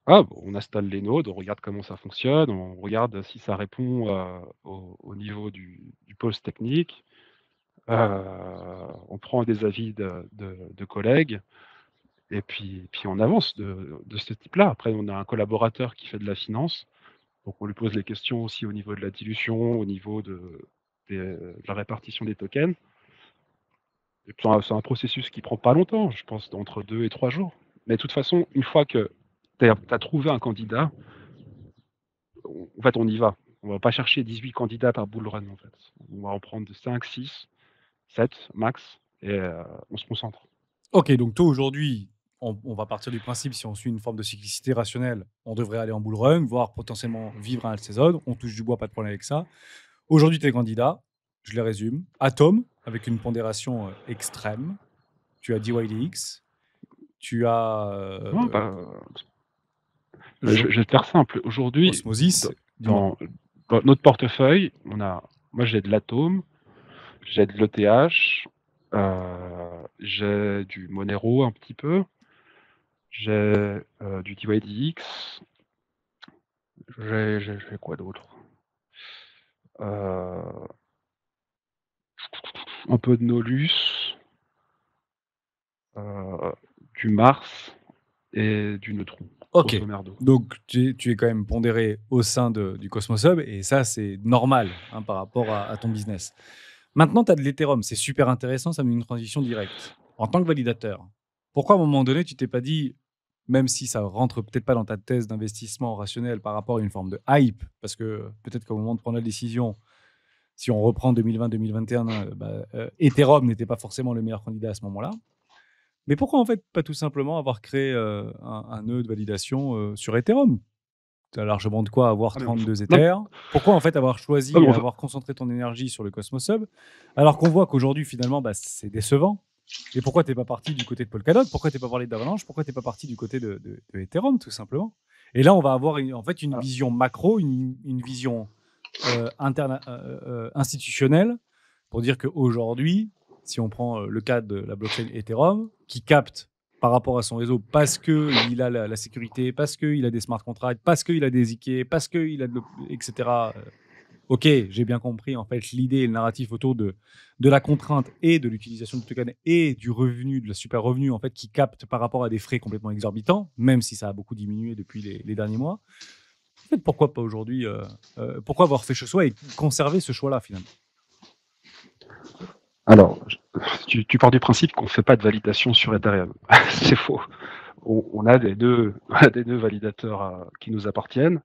Ah, bon, on installe les nodes, on regarde comment ça fonctionne, on regarde si ça répond au niveau du post technique. On prend des avis de collègues et puis on avance de ce type-là. Après, on a un collaborateur qui fait de la finance, donc on lui pose les questions aussi au niveau de la dilution, au niveau de la répartition des tokens. Et puis c'est un processus qui prend pas longtemps, je pense entre 2 et 3 jours. Mais de toute façon, une fois que tu as trouvé un candidat, en fait, on y va. On va pas chercher 18 candidats par bull run, en fait. On va en prendre 5, 6, 7 max et on se concentre. Ok, donc toi, aujourd'hui, on va partir du principe, si on suit une forme de cyclicité rationnelle, on devrait aller en bull run, voire potentiellement vivre un alt saison. On touche du bois, pas de problème avec ça. Aujourd'hui, tu es candidat, je les résume. Atom, avec une pondération extrême. Tu as DYDX. Tu as Non, je vais te faire simple. Aujourd'hui, Osmosis. Dis-moi. dans notre portefeuille, moi j'ai de l'Atome, j'ai de l'ETH, j'ai du Monero un petit peu, j'ai du DYDX, j'ai quoi d'autre? Un peu de Nolus, du Mars et du Neutron, Ok. grosso merdo. Donc, tu es quand même pondéré au sein du Cosmos Hub et ça, c'est normal par rapport à ton business. Maintenant, tu as de l'Ethereum. C'est super intéressant. Ça met une transition directe. En tant que validateur, pourquoi à un moment donné, tu t'es pas dit, même si ça rentre peut-être pas dans ta thèse d'investissement rationnel par rapport à une forme de hype, parce que peut-être qu'au moment de prendre la décision, Si on reprend 2020-2021, Ethereum n'était pas forcément le meilleur candidat à ce moment-là. Mais pourquoi en fait pas tout simplement avoir créé un nœud de validation sur Ethereum? Tu as largement de quoi avoir Ah mais 32 non, Ethers. Pourquoi en fait avoir non, choisi mais et avoir concentré ton énergie sur le Cosmos Hub alors qu'on voit qu'aujourd'hui finalement c'est décevant? Et pourquoi t'es pas parti du côté de Polkadot? Pourquoi t'es pas parlé d'Avalanche? Pourquoi t'es pas parti du côté de Ethereum tout simplement? Et là on va avoir en fait une ah, vision macro, une vision institutionnelle pour dire qu'aujourd'hui, si on prend le cas de la blockchain Ethereum, qui capte par rapport à son réseau parce qu'il a la sécurité, parce qu'il a des smart contracts, parce qu'il a des ZK, parce qu'il a etc. Ok, j'ai bien compris en fait l'idée et le narratif autour de la contrainte et de l'utilisation du token et du revenu, de la super revenu en fait qui capte par rapport à des frais complètement exorbitants, même si ça a beaucoup diminué depuis les derniers mois. En fait, pourquoi pas aujourd'hui pourquoi avoir fait ce choix et conserver ce choix-là finalement? alors, tu pars du principe qu'on ne fait pas de validation sur Ethereum. C'est faux. On a des nœuds, on a des nœuds validateurs qui nous appartiennent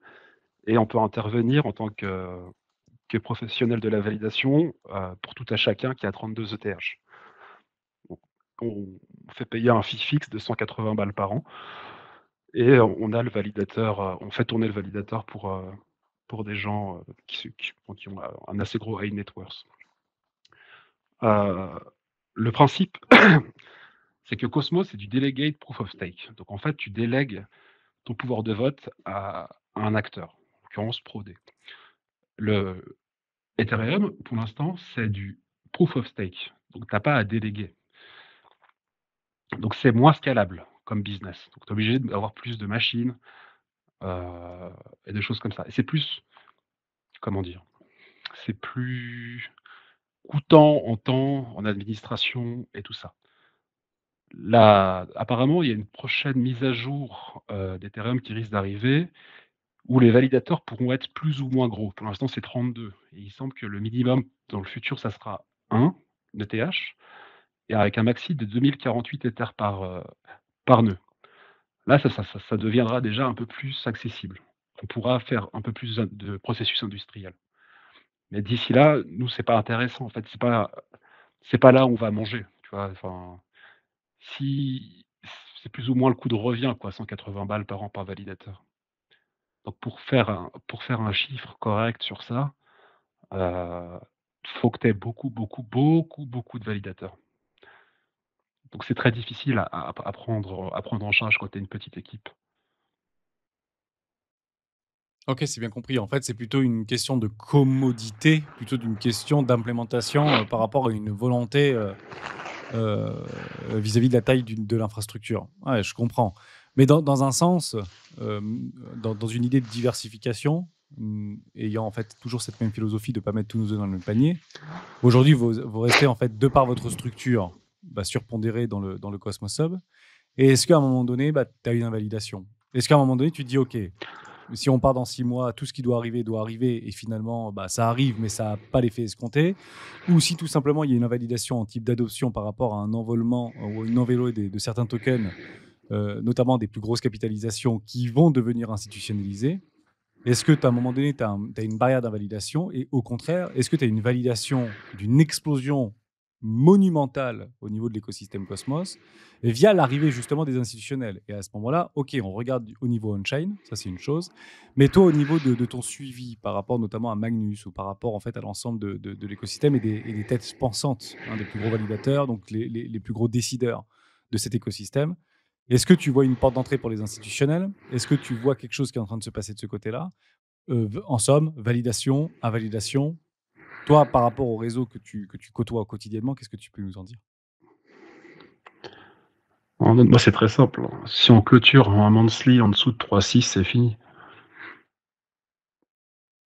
et on peut intervenir en tant que professionnel de la validation pour tout à chacun qui a 32 ETH. Donc, on fait payer un fee fixe de 180 balles par an et on a le validateur, on fait tourner le validateur pour des gens qui ont un assez gros high net worth. Le principe, c'est que Cosmos, c'est du delegate proof of stake. Donc en fait, tu délègues ton pouvoir de vote à un acteur, en l'occurrence Prodé. Le Ethereum, pour l'instant, c'est du proof of stake. Donc tu n'as pas à déléguer. Donc c'est moins scalable comme business. Donc tu es obligé d'avoir plus de machines et de choses comme ça. Et c'est plus, comment dire, c'est plus coûtant en temps, en administration et tout ça. Là, apparemment, il y a une prochaine mise à jour d'Ethereum qui risque d'arriver où les validateurs pourront être plus ou moins gros. Pour l'instant, c'est 32. Et il semble que le minimum dans le futur, ça sera 1 ETH et avec un maxi de 2048 Ethers par nœud. Là, ça deviendra déjà un peu plus accessible. On pourra faire un peu plus de processus industriel. Mais d'ici là, nous, c'est pas intéressant. En fait, c'est pas là où on va manger. Tu vois, enfin, si c'est plus ou moins le coût de revient, quoi, 180 balles par an par validateur. Donc pour faire un chiffre correct sur ça, faut que tu aies beaucoup, beaucoup, beaucoup, beaucoup de validateurs. Donc c'est très difficile à prendre en charge quand tu es une petite équipe. Ok, c'est bien compris. En fait, c'est plutôt une question de commodité, plutôt d'une question d'implémentation par rapport à une volonté vis-à-vis de la taille de l'infrastructure. Ouais, je comprends. Mais dans un sens, dans une idée de diversification, ayant en fait toujours cette même philosophie de ne pas mettre tous nos œufs dans le même panier, aujourd'hui, vous restez en fait, de par votre structure, surpondéré dans le Cosmos Hub. Et est-ce qu'à un moment donné, tu as une invalidation? Est-ce qu'à un moment donné, tu te dis, OK, si on part dans 6 mois, tout ce qui doit arriver, et finalement, ça arrive, mais ça n'a pas l'effet escompté, ou si tout simplement il y a une invalidation en type d'adoption par rapport à un envolement ou une envolée de certains tokens, notamment des plus grosses capitalisations qui vont devenir institutionnalisées, est-ce que à un moment donné, tu as une barrière d'invalidation et au contraire, est-ce que tu as une validation d'une explosion monumentale au niveau de l'écosystème Cosmos via l'arrivée justement des institutionnels? Et à ce moment-là, OK, on regarde au niveau on-chain, ça c'est une chose, mais toi au niveau de ton suivi par rapport notamment à Magnus ou par rapport en fait à l'ensemble de l'écosystème et des têtes pensantes des plus gros validateurs, donc les plus gros décideurs de cet écosystème, est-ce que tu vois une porte d'entrée pour les institutionnels? Est-ce que tu vois quelque chose qui est en train de se passer de ce côté-là? En somme, validation, invalidation. Toi, par rapport au réseau que tu côtoies quotidiennement, qu'est-ce que tu peux nous en dire? Moi, c'est très simple. Si on clôture un monthly en dessous de 3,6, c'est fini.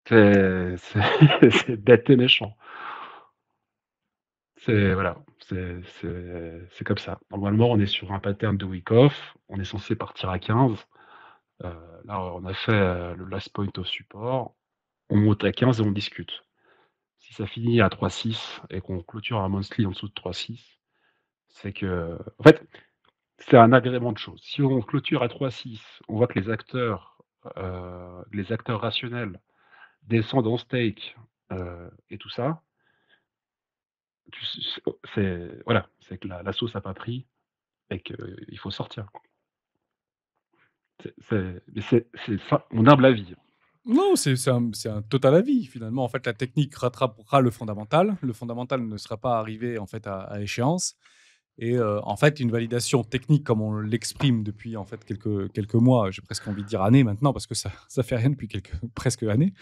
C'est c'est bête et méchant. C'est voilà, c'est comme ça. Normalement, on est sur un pattern de week off, on est censé partir à 15. Là, on a fait, le last point of support, on monte à 15 et on discute. Si ça finit à 3,6 et qu'on clôture un monthly en dessous de 3,6, c'est que en fait, c'est un agrément de choses. Si on clôture à 3,6, on voit que les acteurs rationnels descendent en stake et tout ça, c'est voilà, c'est que la sauce a pas pris et qu'il faut sortir, quoi. C'est ça mon humble avis. Non, c'est un total avis, finalement. En fait, la technique rattrapera le fondamental. Le fondamental ne sera pas arrivé, en fait, à échéance. Et en fait, une validation technique, comme on l'exprime depuis, en fait, quelques mois, j'ai presque envie de dire années maintenant, parce que ça fait rien depuis presque années.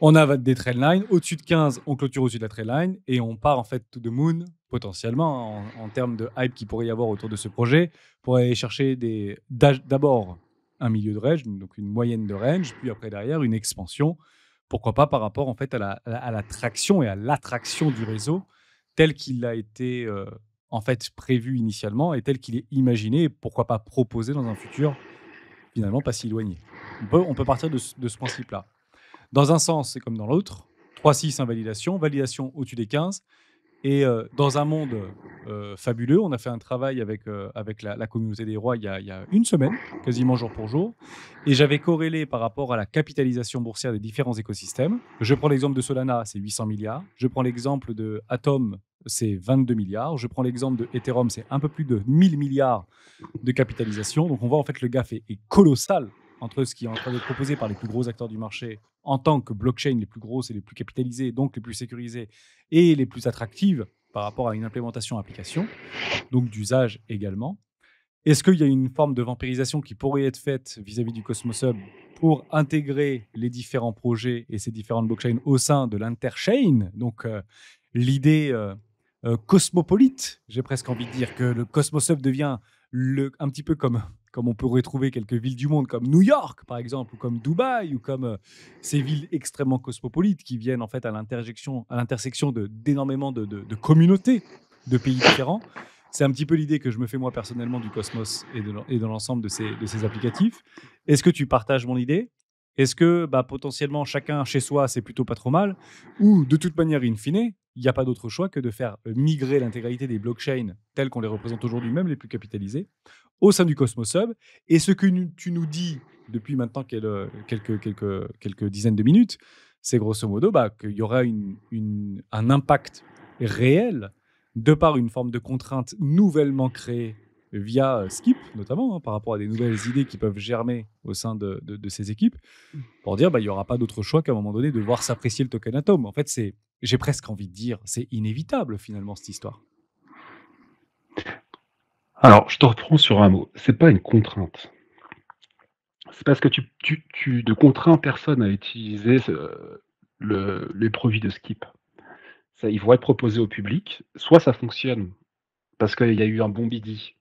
On a des trendlines. Au-dessus de 15, on clôture au-dessus de la trendline et on part, en fait, to the moon, potentiellement, en termes de hype qu'il pourrait y avoir autour de ce projet, pour aller chercher d'abord un milieu de range, donc une moyenne de range, puis après derrière une expansion. Pourquoi pas par rapport, en fait, à la traction et à l'attraction du réseau tel qu'il a été, en fait, prévu initialement et tel qu'il est imaginé et pourquoi pas proposé dans un futur finalement pas si éloigné. On peut partir de ce principe-là. Dans un sens, c'est comme dans l'autre. 3-6 invalidation, validation au-dessus des 15. Et dans un monde fabuleux, on a fait un travail avec la communauté des rois il y a une semaine, quasiment jour pour jour. Et j'avais corrélé par rapport à la capitalisation boursière des différents écosystèmes. Je prends l'exemple de Solana, c'est 800 milliards. Je prends l'exemple de Atom, c'est 22 milliards. Je prends l'exemple de Ethereum, c'est un peu plus de 1000 milliards de capitalisation. Donc on voit en fait le gap est colossal entre ce qui est en train d'être proposé par les plus gros acteurs du marché en tant que blockchain les plus grosses et les plus capitalisées, donc les plus sécurisées et les plus attractives par rapport à une implémentation application, donc d'usage également. Est-ce qu'il y a une forme de vampirisation qui pourrait être faite vis-à-vis du Cosmos Hub pour intégrer les différents projets et ces différentes blockchains au sein de l'interchain? Donc, l'idée cosmopolite, j'ai presque envie de dire que le Cosmos Hub devient un petit peu comme on pourrait trouver quelques villes du monde, comme New York, par exemple, ou comme Dubaï, ou comme ces villes extrêmement cosmopolites qui viennent en fait à l'intersection d'énormément de communautés de pays différents. C'est un petit peu l'idée que je me fais moi personnellement du Cosmos et de l'ensemble de ces applicatifs. Est-ce que tu partages mon idée? Est-ce que potentiellement chacun chez soi, c'est plutôt pas trop mal? Ou de toute manière, in fine, il n'y a pas d'autre choix que de faire migrer l'intégralité des blockchains telles qu'on les représente aujourd'hui, même les plus capitalisées, au sein du Cosmos Hub. Et ce que tu nous dis depuis maintenant quelques dizaines de minutes, c'est grosso modo qu'il y aura un impact réel de par une forme de contrainte nouvellement créée via Skip, notamment, par rapport à des nouvelles idées qui peuvent germer au sein de ces équipes, pour dire il n'y aura pas d'autre choix qu'à un moment donné de voir s'apprécier le token Atom. En fait, j'ai presque envie de dire, c'est inévitable finalement cette histoire. Alors, je te reprends sur un mot. C'est pas une contrainte. C'est parce que tu ne contrains personne à utiliser les produits de Skip. Ça, ils vont être proposés au public. Soit ça fonctionne parce qu'il y a eu un bon bidi.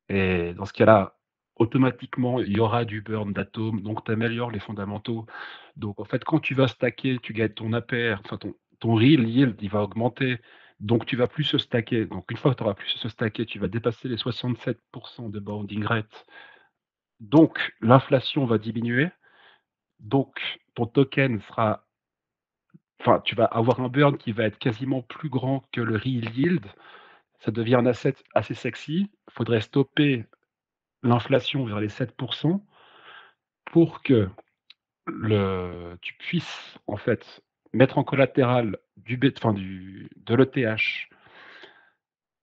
Et dans ce cas-là, automatiquement, il y aura du burn d'atomes, donc tu améliores les fondamentaux. Donc en fait, quand tu vas stacker, tu gagnes ton APR, enfin ton real yield, il va augmenter. Donc tu vas plus se stacker. Donc une fois que tu auras plus se stacker, tu vas dépasser les 67% de bounding rate. Donc l'inflation va diminuer. Donc ton token sera, enfin tu vas avoir un burn qui va être quasiment plus grand que le real yield. Ça devient un asset assez sexy. Il faudrait stopper l'inflation vers les 7% pour que tu puisses en fait mettre en collatéral de l'ETH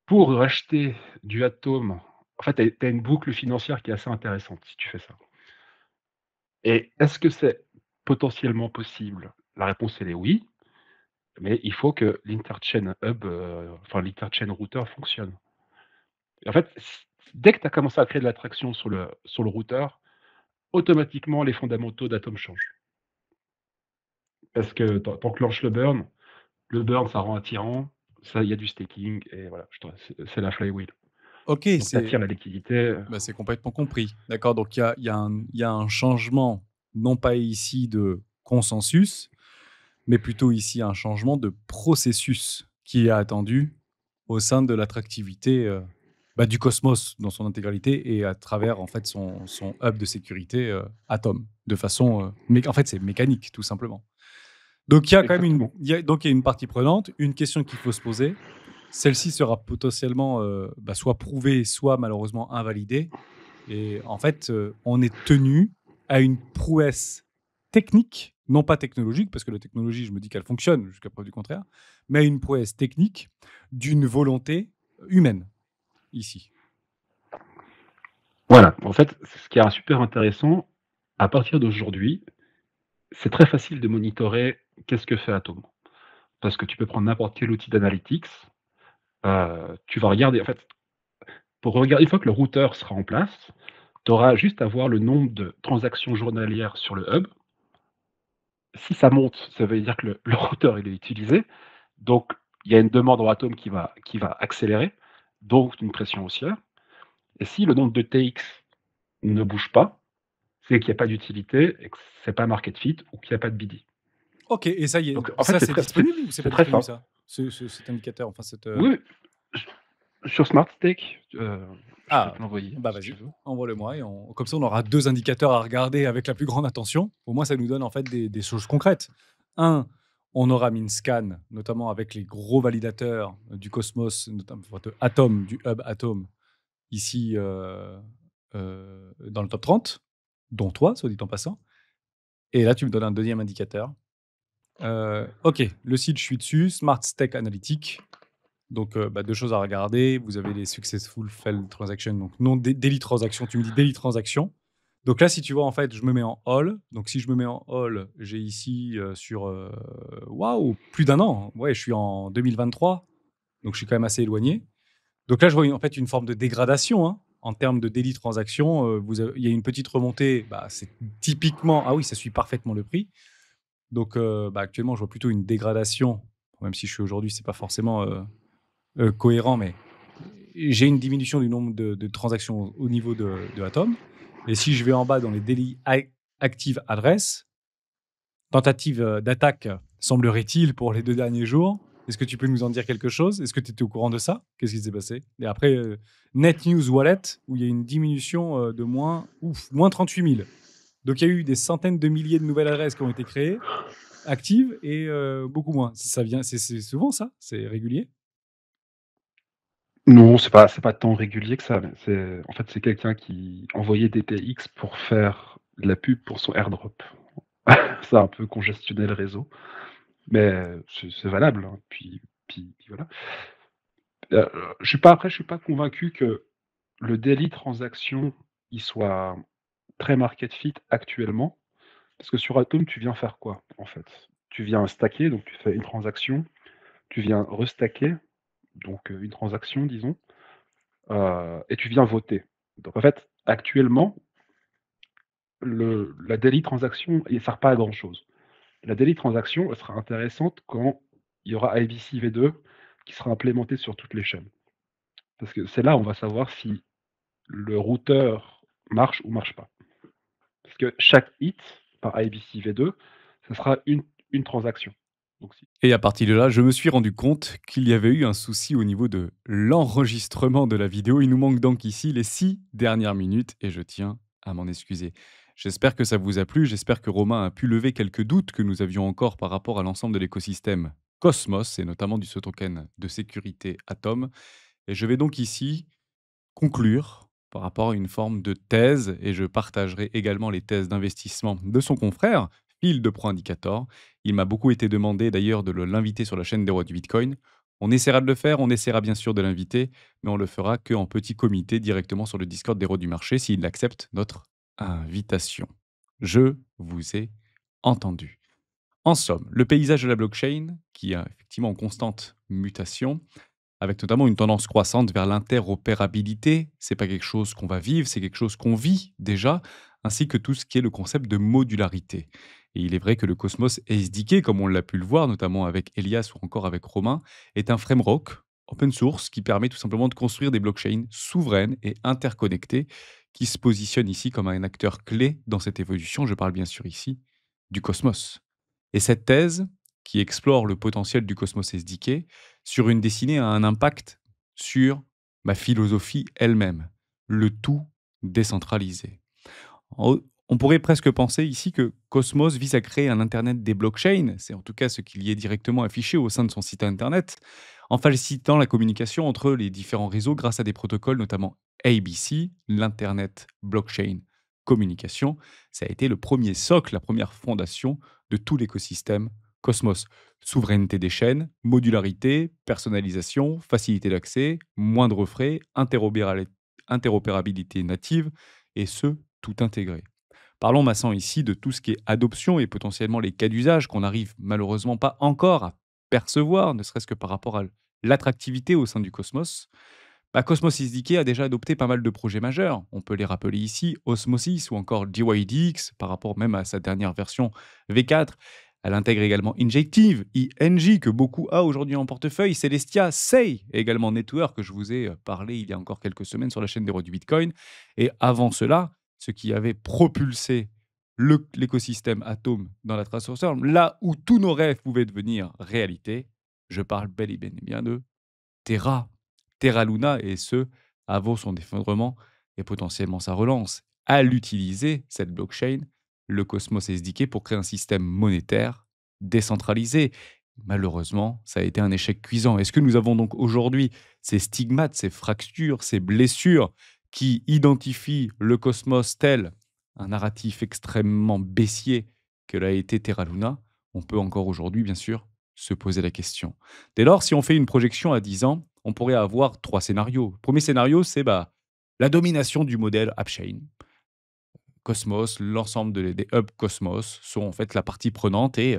pour racheter du Atom. En fait, tu as une boucle financière qui est assez intéressante si tu fais ça. Et est-ce que c'est potentiellement possible? La réponse elle est oui, mais il faut que l'interchain hub, l'interchain router fonctionne. Et en fait, dès que tu as commencé à créer de l'attraction sur le routeur, automatiquement les fondamentaux d'Atom changent. Parce que tu enclenches le burn ça rend attirant, ça il y a du staking et voilà, c'est la flywheel. Ok, Donc tu attires la liquidité. c'est complètement compris. D'accord, donc il y a un changement, non pas ici de consensus, mais plutôt ici un changement de processus qui est attendu au sein de l'attractivité du Cosmos dans son intégralité et à travers en fait son hub de sécurité Atom, de façon, en fait c'est mécanique tout simplement. Donc il y a quand même Exactement. il y a une partie prenante, une question qu'il faut se poser. Celle-ci sera potentiellement soit prouvée, soit malheureusement invalidée. Et en fait, on est tenu à une prouesse technique non pas technologique, parce que la technologie, je me dis qu'elle fonctionne jusqu'à preuve du contraire, mais une prouesse technique d'une volonté humaine, ici. Voilà, en fait, ce qui est super intéressant, à partir d'aujourd'hui, c'est très facile de monitorer qu'est-ce que fait Atom. Parce que tu peux prendre n'importe quel outil d'analytics, tu vas regarder, en fait, pour regarder, une fois que le routeur sera en place, tu auras juste à voir le nombre de transactions journalières sur le hub. Si ça monte, ça veut dire que le routeur il est utilisé, donc il y a une demande en Atom qui va accélérer, donc une pression haussière. Et si le nombre de TX ne bouge pas, c'est qu'il n'y a pas d'utilité et que c'est pas market fit ou qu'il n'y a pas de BD. Ok, et ça y est, Donc en fait, ça c'est disponible ou c'est c'est pas très disponible simple. ça, cet indicateur, enfin cette. Oui, sur SmartStake, je peux Ah, te l'envoyer bah si tu vas-y, veux. envoie-le-moi et comme ça on aura deux indicateurs à regarder avec la plus grande attention. Au moins ça nous donne en fait des choses concrètes. Un, on aura mis une scan, notamment avec les gros validateurs du Cosmos, notamment enfin, de Atom, du hub Atom, ici dans le top 30, dont toi, soit dit en passant. Et là tu me donnes un deuxième indicateur. Ok, le site je suis dessus, Smart Stake Analytics. Donc, bah, 2 choses à regarder. Vous avez les successful failed transactions, donc non daily transaction. Tu me dis daily transaction. Donc là, si tu vois, en fait, je me mets en all. Donc si je me mets en all, j'ai ici sur waouh, plus d'un an. Ouais, je suis en 2023, donc je suis quand même assez éloigné. Donc là, je vois en fait une forme de dégradation hein, en termes de daily transaction. Il y a une petite remontée. Bah, c'est typiquement ah oui, ça suit parfaitement le prix. Donc bah, actuellement, je vois plutôt une dégradation. Même si je suis aujourd'hui, c'est pas forcément cohérent, mais j'ai une diminution du nombre de transactions au niveau de Atom. Et si je vais en bas dans les daily active address, tentative d'attaque, semblerait-il, pour les 2 derniers jours. Est-ce que tu peux nous en dire quelque chose? Est-ce que tu étais au courant de ça? Qu'est-ce qui s'est passé? Et après, Net News Wallet, où il y a une diminution de moins 38 000. Donc il y a eu des centaines de milliers de nouvelles adresses qui ont été créées, actives, et beaucoup moins. Ça vient, c'est souvent ça? C'est régulier? Non, c'est pas tant régulier que ça, mais en fait, c'est quelqu'un qui envoyait des TX pour faire de la pub pour son airdrop. Ça a un peu congestionné le réseau, mais c'est valable, hein. Puis voilà. Je suis pas convaincu que le daily transaction, il soit très market fit actuellement, parce que sur Atom, tu viens faire quoi, en fait? Tu viens stacker, donc tu fais une transaction, tu viens restacker, donc une transaction, disons, et tu viens voter. Donc en fait, actuellement, la daily transaction, il ne sert pas à grand-chose. La daily transaction, elle sera intéressante quand il y aura IBC V2 qui sera implémenté sur toutes les chaînes. Parce que c'est là où on va savoir si le routeur marche ou marche pas. Parce que chaque hit par IBC V2, ce sera une transaction. Donc, Et à partir de là, je me suis rendu compte qu'il y avait eu un souci au niveau de l'enregistrement de la vidéo. Il nous manque donc ici les 6 dernières minutes et je tiens à m'en excuser. J'espère que ça vous a plu, j'espère que Romain a pu lever quelques doutes que nous avions encore par rapport à l'ensemble de l'écosystème Cosmos et notamment du ce token de sécurité Atom. Et je vais donc ici conclure par rapport à une forme de thèse et je partagerai également les thèses d'investissement de son confrère, Phil de Pro Indicator. Il m'a beaucoup été demandé d'ailleurs de l'inviter sur la chaîne des rois du Bitcoin. On essaiera de le faire, on essaiera bien sûr de l'inviter, mais on le fera qu'en petit comité directement sur le Discord des rois du marché s'il accepte notre invitation. Je vous ai entendu. En somme, le paysage de la blockchain, qui est effectivement en constante mutation, avec notamment une tendance croissante vers l'interopérabilité. C'est pas quelque chose qu'on va vivre, c'est quelque chose qu'on vit déjà, ainsi que tout ce qui est le concept de modularité. Et il est vrai que le Cosmos SDK, comme on l'a pu le voir, notamment avec Elias ou encore avec Romain, est un framework open source qui permet tout simplement de construire des blockchains souveraines et interconnectées qui se positionnent ici comme un acteur clé dans cette évolution. Je parle bien sûr ici du Cosmos. Et cette thèse, qui explore le potentiel du Cosmos SDK, sur une dessinée a un impact sur ma philosophie elle-même, le tout décentralisé. On pourrait presque penser ici que Cosmos vise à créer un Internet des blockchains, c'est en tout cas ce qu'il y est directement affiché au sein de son site Internet, en facilitant la communication entre les différents réseaux grâce à des protocoles, notamment ABC, l'Internet Blockchain communication. Ça a été le premier socle, la première fondation de tout l'écosystème Cosmos. Souveraineté des chaînes, modularité, personnalisation, facilité d'accès, moindre frais, interopérabilité native, et ce, tout intégré. Parlons maintenant ici de tout ce qui est adoption et potentiellement les cas d'usage qu'on n'arrive malheureusement pas encore à percevoir, ne serait-ce que par rapport à l'attractivité au sein du Cosmos. Cosmos SDK a déjà adopté pas mal de projets majeurs. On peut les rappeler ici, Osmosis ou encore DYDX, par rapport même à sa dernière version V4. Elle intègre également Injective, ING, que beaucoup a aujourd'hui en portefeuille, Celestia, Sei, et également Network, que je vous ai parlé il y a encore quelques semaines sur la chaîne des rois du Bitcoin. Et avant cela, ce qui avait propulsé l'écosystème Atom dans la transformation, là où tous nos rêves pouvaient devenir réalité, je parle bel et bien de Terra, Terra Luna, et ce, avant son effondrement et potentiellement sa relance. À l'utiliser, cette blockchain, le Cosmos SDK, pour créer un système monétaire décentralisé. Malheureusement, ça a été un échec cuisant. Est-ce que nous avons donc aujourd'hui ces stigmates, ces fractures, ces blessures qui identifient le Cosmos tel un narratif extrêmement baissier que l'a été Terra Luna? On peut encore aujourd'hui, bien sûr, se poser la question. Dès lors, si on fait une projection à 10 ans, on pourrait avoir 3 scénarios. Le premier scénario, c'est la domination du modèle AppChain. Cosmos, l'ensemble des hubs Cosmos sont en fait la partie prenante et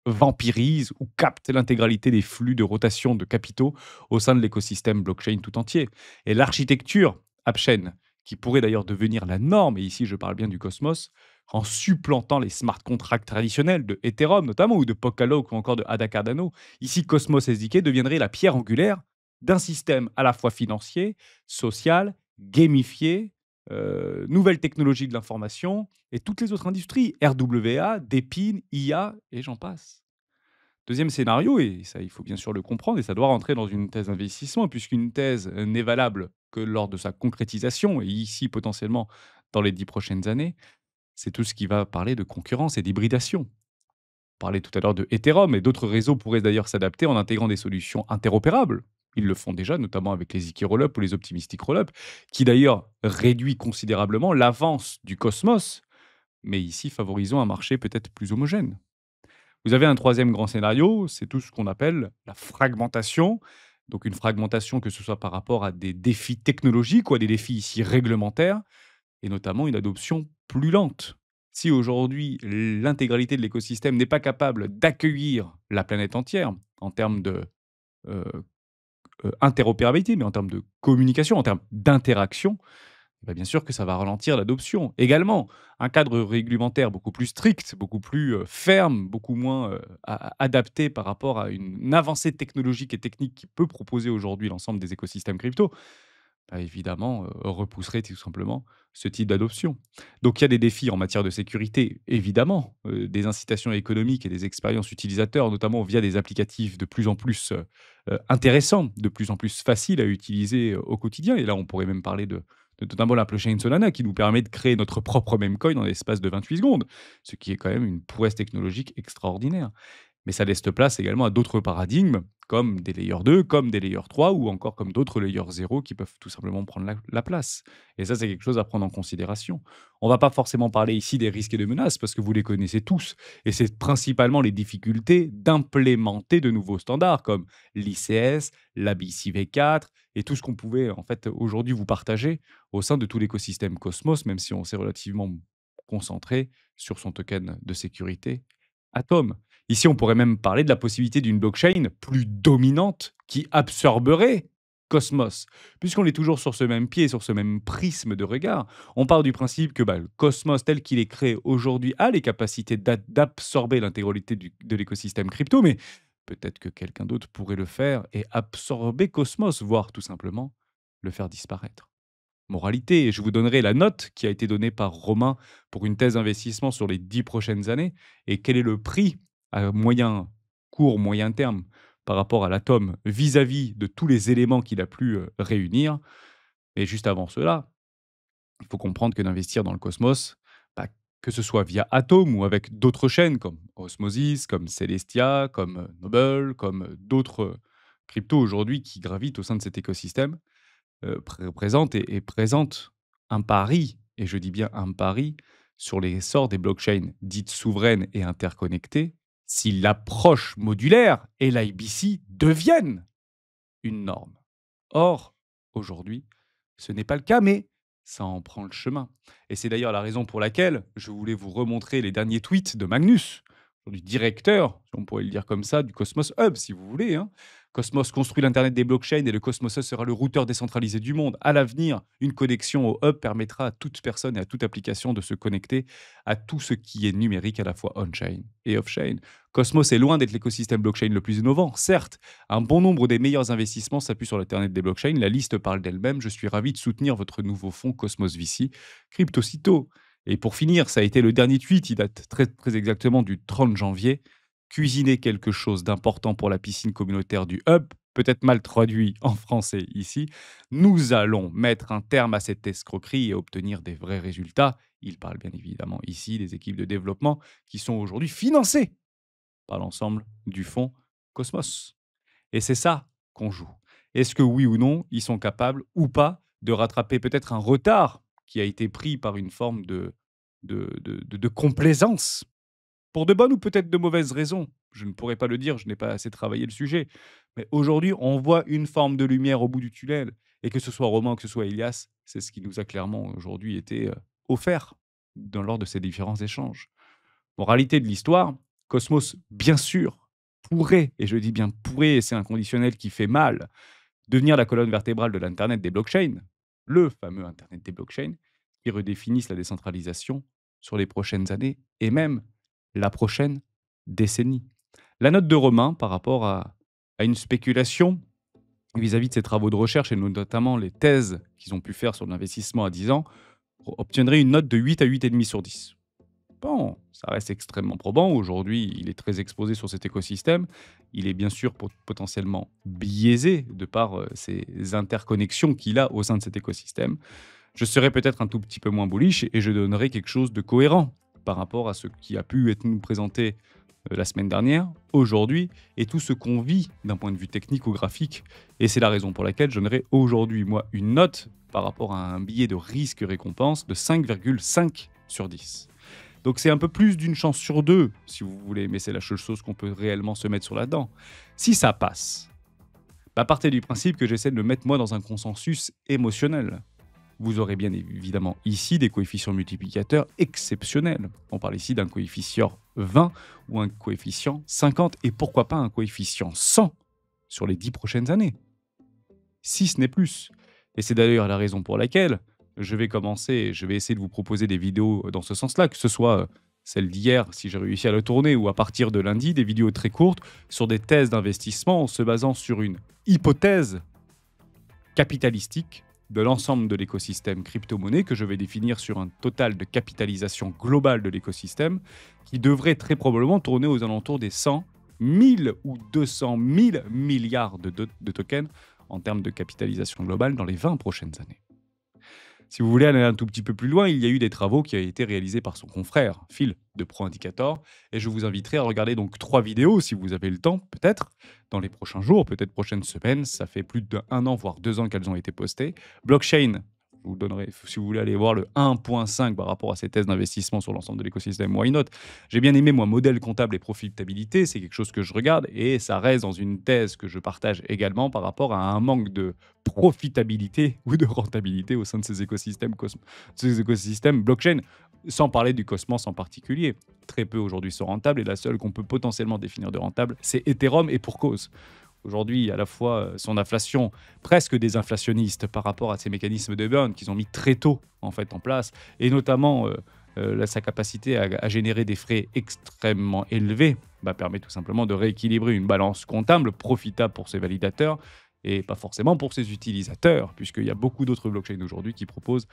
vampirisent ou captent l'intégralité des flux de rotation de capitaux au sein de l'écosystème blockchain tout entier. Et l'architecture AppChain, qui pourrait d'ailleurs devenir la norme, et ici je parle bien du Cosmos, en supplantant les smart contracts traditionnels de Ethereum notamment, ou de Polkadot ou encore de ADA Cardano. Ici, Cosmos SDK deviendrait la pierre angulaire d'un système à la fois financier, social, gamifié, nouvelles technologies de l'information et toutes les autres industries, RWA, Dépine, IA, et j'en passe. Deuxième scénario, et ça il faut bien sûr le comprendre, et ça doit rentrer dans une thèse d'investissement, puisqu'une thèse n'est valable que lors de sa concrétisation, et ici potentiellement dans les 10 prochaines années, c'est tout ce qui va parler de concurrence et d'hybridation. On parlait tout à l'heure de Ethereum, et d'autres réseaux pourraient d'ailleurs s'adapter en intégrant des solutions interopérables. Ils le font déjà, notamment avec les Zk Rollup ou les Optimistic Rollup, qui d'ailleurs réduit considérablement l'avance du Cosmos, mais ici favorisant un marché peut-être plus homogène. Vous avez un troisième grand scénario, c'est tout ce qu'on appelle la fragmentation. Donc une fragmentation, que ce soit par rapport à des défis technologiques ou à des défis ici réglementaires, et notamment une adoption plus lente. Si aujourd'hui l'intégralité de l'écosystème n'est pas capable d'accueillir la planète entière en termes de euh, interopérabilité, mais en termes de communication, en termes d'interaction, bien sûr que ça va ralentir l'adoption. Également, un cadre réglementaire beaucoup plus strict, beaucoup plus ferme, beaucoup moins adapté par rapport à une avancée technologique et technique qui peut proposer aujourd'hui l'ensemble des écosystèmes crypto, évidemment, repousserait tout simplement ce type d'adoption. Donc il y a des défis en matière de sécurité, évidemment, des incitations économiques et des expériences utilisateurs, notamment via des applicatifs de plus en plus, intéressants, de plus en plus faciles à utiliser, au quotidien, et là, on pourrait même parler de notamment la blockchain Solana, qui nous permet de créer notre propre meme coin en l'espace de 28 secondes, ce qui est quand même une prouesse technologique extraordinaire. Mais ça laisse place également à d'autres paradigmes, comme des layers 2, comme des layers 3, ou encore comme d'autres layers 0 qui peuvent tout simplement prendre la place. Et ça, c'est quelque chose à prendre en considération. On va pas forcément parler ici des risques et des menaces, parce que vous les connaissez tous. Et c'est principalement les difficultés d'implémenter de nouveaux standards, comme l'ICS, l'ABCV4, et tout ce qu'on pouvait en fait aujourd'hui vous partager au sein de tout l'écosystème Cosmos, même si on s'est relativement concentré sur son token de sécurité Atom. Ici, on pourrait même parler de la possibilité d'une blockchain plus dominante qui absorberait Cosmos. Puisqu'on est toujours sur ce même pied, sur ce même prisme de regard, on part du principe que le Cosmos tel qu'il est créé aujourd'hui a les capacités d'absorber l'intégralité de l'écosystème crypto, mais peut-être que quelqu'un d'autre pourrait le faire et absorber Cosmos, voire tout simplement le faire disparaître. Moralité, et je vous donnerai la note qui a été donnée par Romain pour une thèse d'investissement sur les 10 prochaines années, et quel est le prix à moyen, court, moyen terme par rapport à l'atome vis-à-vis de tous les éléments qu'il a pu réunir. Et juste avant cela, il faut comprendre que d'investir dans le cosmos, bah, que ce soit via Atom ou avec d'autres chaînes comme Osmosis, comme Celestia, comme Noble, comme d'autres cryptos aujourd'hui qui gravitent au sein de cet écosystème, présente un pari et je dis bien un pari, sur l'essor des blockchains dites souveraines et interconnectées si l'approche modulaire et l'IBC deviennent une norme. Or, aujourd'hui, ce n'est pas le cas, mais ça en prend le chemin. Et c'est d'ailleurs la raison pour laquelle je voulais vous remontrer les derniers tweets de Magnus, du directeur, si on pourrait le dire comme ça, du Cosmos Hub, si vous voulez, hein. Cosmos construit l'Internet des blockchains et le Cosmos Hub sera le routeur décentralisé du monde. À l'avenir, une connexion au Hub permettra à toute personne et à toute application de se connecter à tout ce qui est numérique à la fois on-chain et off-chain. Cosmos est loin d'être l'écosystème blockchain le plus innovant, certes. Un bon nombre des meilleurs investissements s'appuient sur l'Internet des blockchains. La liste parle d'elle-même. Je suis ravi de soutenir votre nouveau fonds Cosmos VC, CryptoCito. Et pour finir, ça a été le dernier tweet, il date très, très exactement du 30 janvier. Cuisiner quelque chose d'important pour la piscine communautaire du Hub, peut-être mal traduit en français ici. Nous allons mettre un terme à cette escroquerie et obtenir des vrais résultats. Il parle bien évidemment ici des équipes de développement qui sont aujourd'hui financées par l'ensemble du fonds Cosmos. Et c'est ça qu'on joue. Est-ce que oui ou non, ils sont capables ou pas de rattraper peut-être un retard qui a été pris par une forme de complaisance, pour de bonnes ou peut-être de mauvaises raisons. Je ne pourrais pas le dire, je n'ai pas assez travaillé le sujet. Mais aujourd'hui, on voit une forme de lumière au bout du tunnel. Et que ce soit Romain ou que ce soit Elias, c'est ce qui nous a clairement aujourd'hui été offert lors de ces différents échanges. Moralité de l'histoire, Cosmos, bien sûr, pourrait, et je dis bien pourrait, et c'est un conditionnel qui fait mal, devenir la colonne vertébrale de l'Internet des blockchains, le fameux Internet des blockchains, qui redéfinissent la décentralisation sur les prochaines années et même la prochaine décennie. La note de Romain par rapport à une spéculation vis-à-vis de ses travaux de recherche et notamment les thèses qu'ils ont pu faire sur l'investissement à 10 ans, obtiendrait une note de 8 à 8,5 sur 10. Bon, ça reste extrêmement probant. Aujourd'hui, il est très exposé sur cet écosystème. Il est bien sûr potentiellement biaisé de par ces interconnexions qu'il a au sein de cet écosystème. Je serais peut-être un tout petit peu moins bullish et je donnerais quelque chose de cohérent par rapport à ce qui a pu être nous présenté la semaine dernière, aujourd'hui, et tout ce qu'on vit d'un point de vue technique ou graphique. Et c'est la raison pour laquelle je donnerais aujourd'hui, moi, une note par rapport à un billet de risque-récompense de 5,5 sur 10. Donc c'est un peu plus d'une chance sur deux, si vous voulez, mais c'est la seule chose qu'on peut réellement se mettre sur la dent. Si ça passe, partez du principe que j'essaie de me mettre moi dans un consensus émotionnel. Vous aurez bien évidemment ici des coefficients multiplicateurs exceptionnels. On parle ici d'un coefficient 20 ou un coefficient 50 et pourquoi pas un coefficient 100 sur les 10 prochaines années. Si ce n'est plus. Et c'est d'ailleurs la raison pour laquelle je vais essayer de vous proposer des vidéos dans ce sens-là, que ce soit celle d'hier, si j'ai réussi à le tourner, ou à partir de lundi, des vidéos très courtes sur des thèses d'investissement en se basant sur une hypothèse capitalistique de l'ensemble de l'écosystème crypto-monnaie que je vais définir sur un total de capitalisation globale de l'écosystème qui devrait très probablement tourner aux alentours des 100, 1000 ou 200 000 milliards de tokens en termes de capitalisation globale dans les 20 prochaines années. Si vous voulez aller un tout petit peu plus loin, il y a eu des travaux qui ont été réalisés par son confrère, Phil, de ProIndicator, et je vous inviterai à regarder donc 3 vidéos, si vous avez le temps, peut-être, dans les prochains jours, peut-être prochaines semaines. Ça fait plus d'1 an, voire 2 ans qu'elles ont été postées. Blockchain, je vous donnerai, si vous voulez aller voir le 1.5 par rapport à ces thèses d'investissement sur l'ensemble de l'écosystème, why not? J'ai bien aimé, moi, modèle comptable et profitabilité, c'est quelque chose que je regarde, et ça reste dans une thèse que je partage également par rapport à un manque de profitabilité ou de rentabilité au sein de ces écosystèmes, blockchain, sans parler du Cosmos en particulier. Très peu aujourd'hui sont rentables, et la seule qu'on peut potentiellement définir de rentable, c'est Ethereum, et pour cause. Aujourd'hui, à la fois son inflation presque désinflationniste par rapport à ces mécanismes de burn qu'ils ont mis très tôt en fait en place, et notamment sa capacité à générer des frais extrêmement élevés, permet tout simplement de rééquilibrer une balance comptable profitable pour ses validateurs et pas forcément pour ses utilisateurs, puisqu'il y a beaucoup d'autres blockchains aujourd'hui qui proposent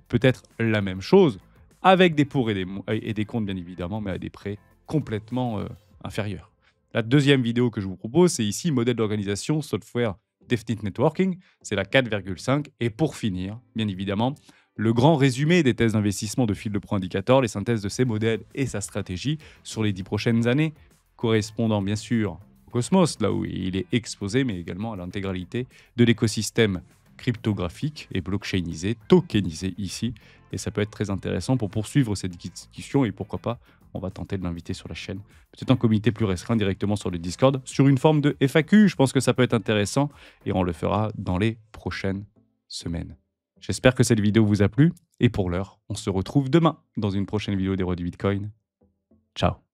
peut-être la même chose, avec des pour et des contre bien évidemment, mais à des prix complètement inférieurs. La deuxième vidéo que je vous propose, c'est ici, modèle d'organisation, software, Definite Networking, c'est la 4,5. Et pour finir, bien évidemment, le grand résumé des thèses d'investissement de Phil de ProIndicator, les synthèses de ses modèles et sa stratégie sur les 10 prochaines années, correspondant bien sûr au Cosmos, là où il est exposé, mais également à l'intégralité de l'écosystème cryptographique et blockchainisé, tokenisé ici. Et ça peut être très intéressant pour poursuivre cette discussion et pourquoi pas, on va tenter de l'inviter sur la chaîne. Peut-être un comité plus restreint directement sur le Discord, sur une forme de FAQ. Je pense que ça peut être intéressant et on le fera dans les prochaines semaines. J'espère que cette vidéo vous a plu et pour l'heure, on se retrouve demain dans une prochaine vidéo des rois du Bitcoin. Ciao.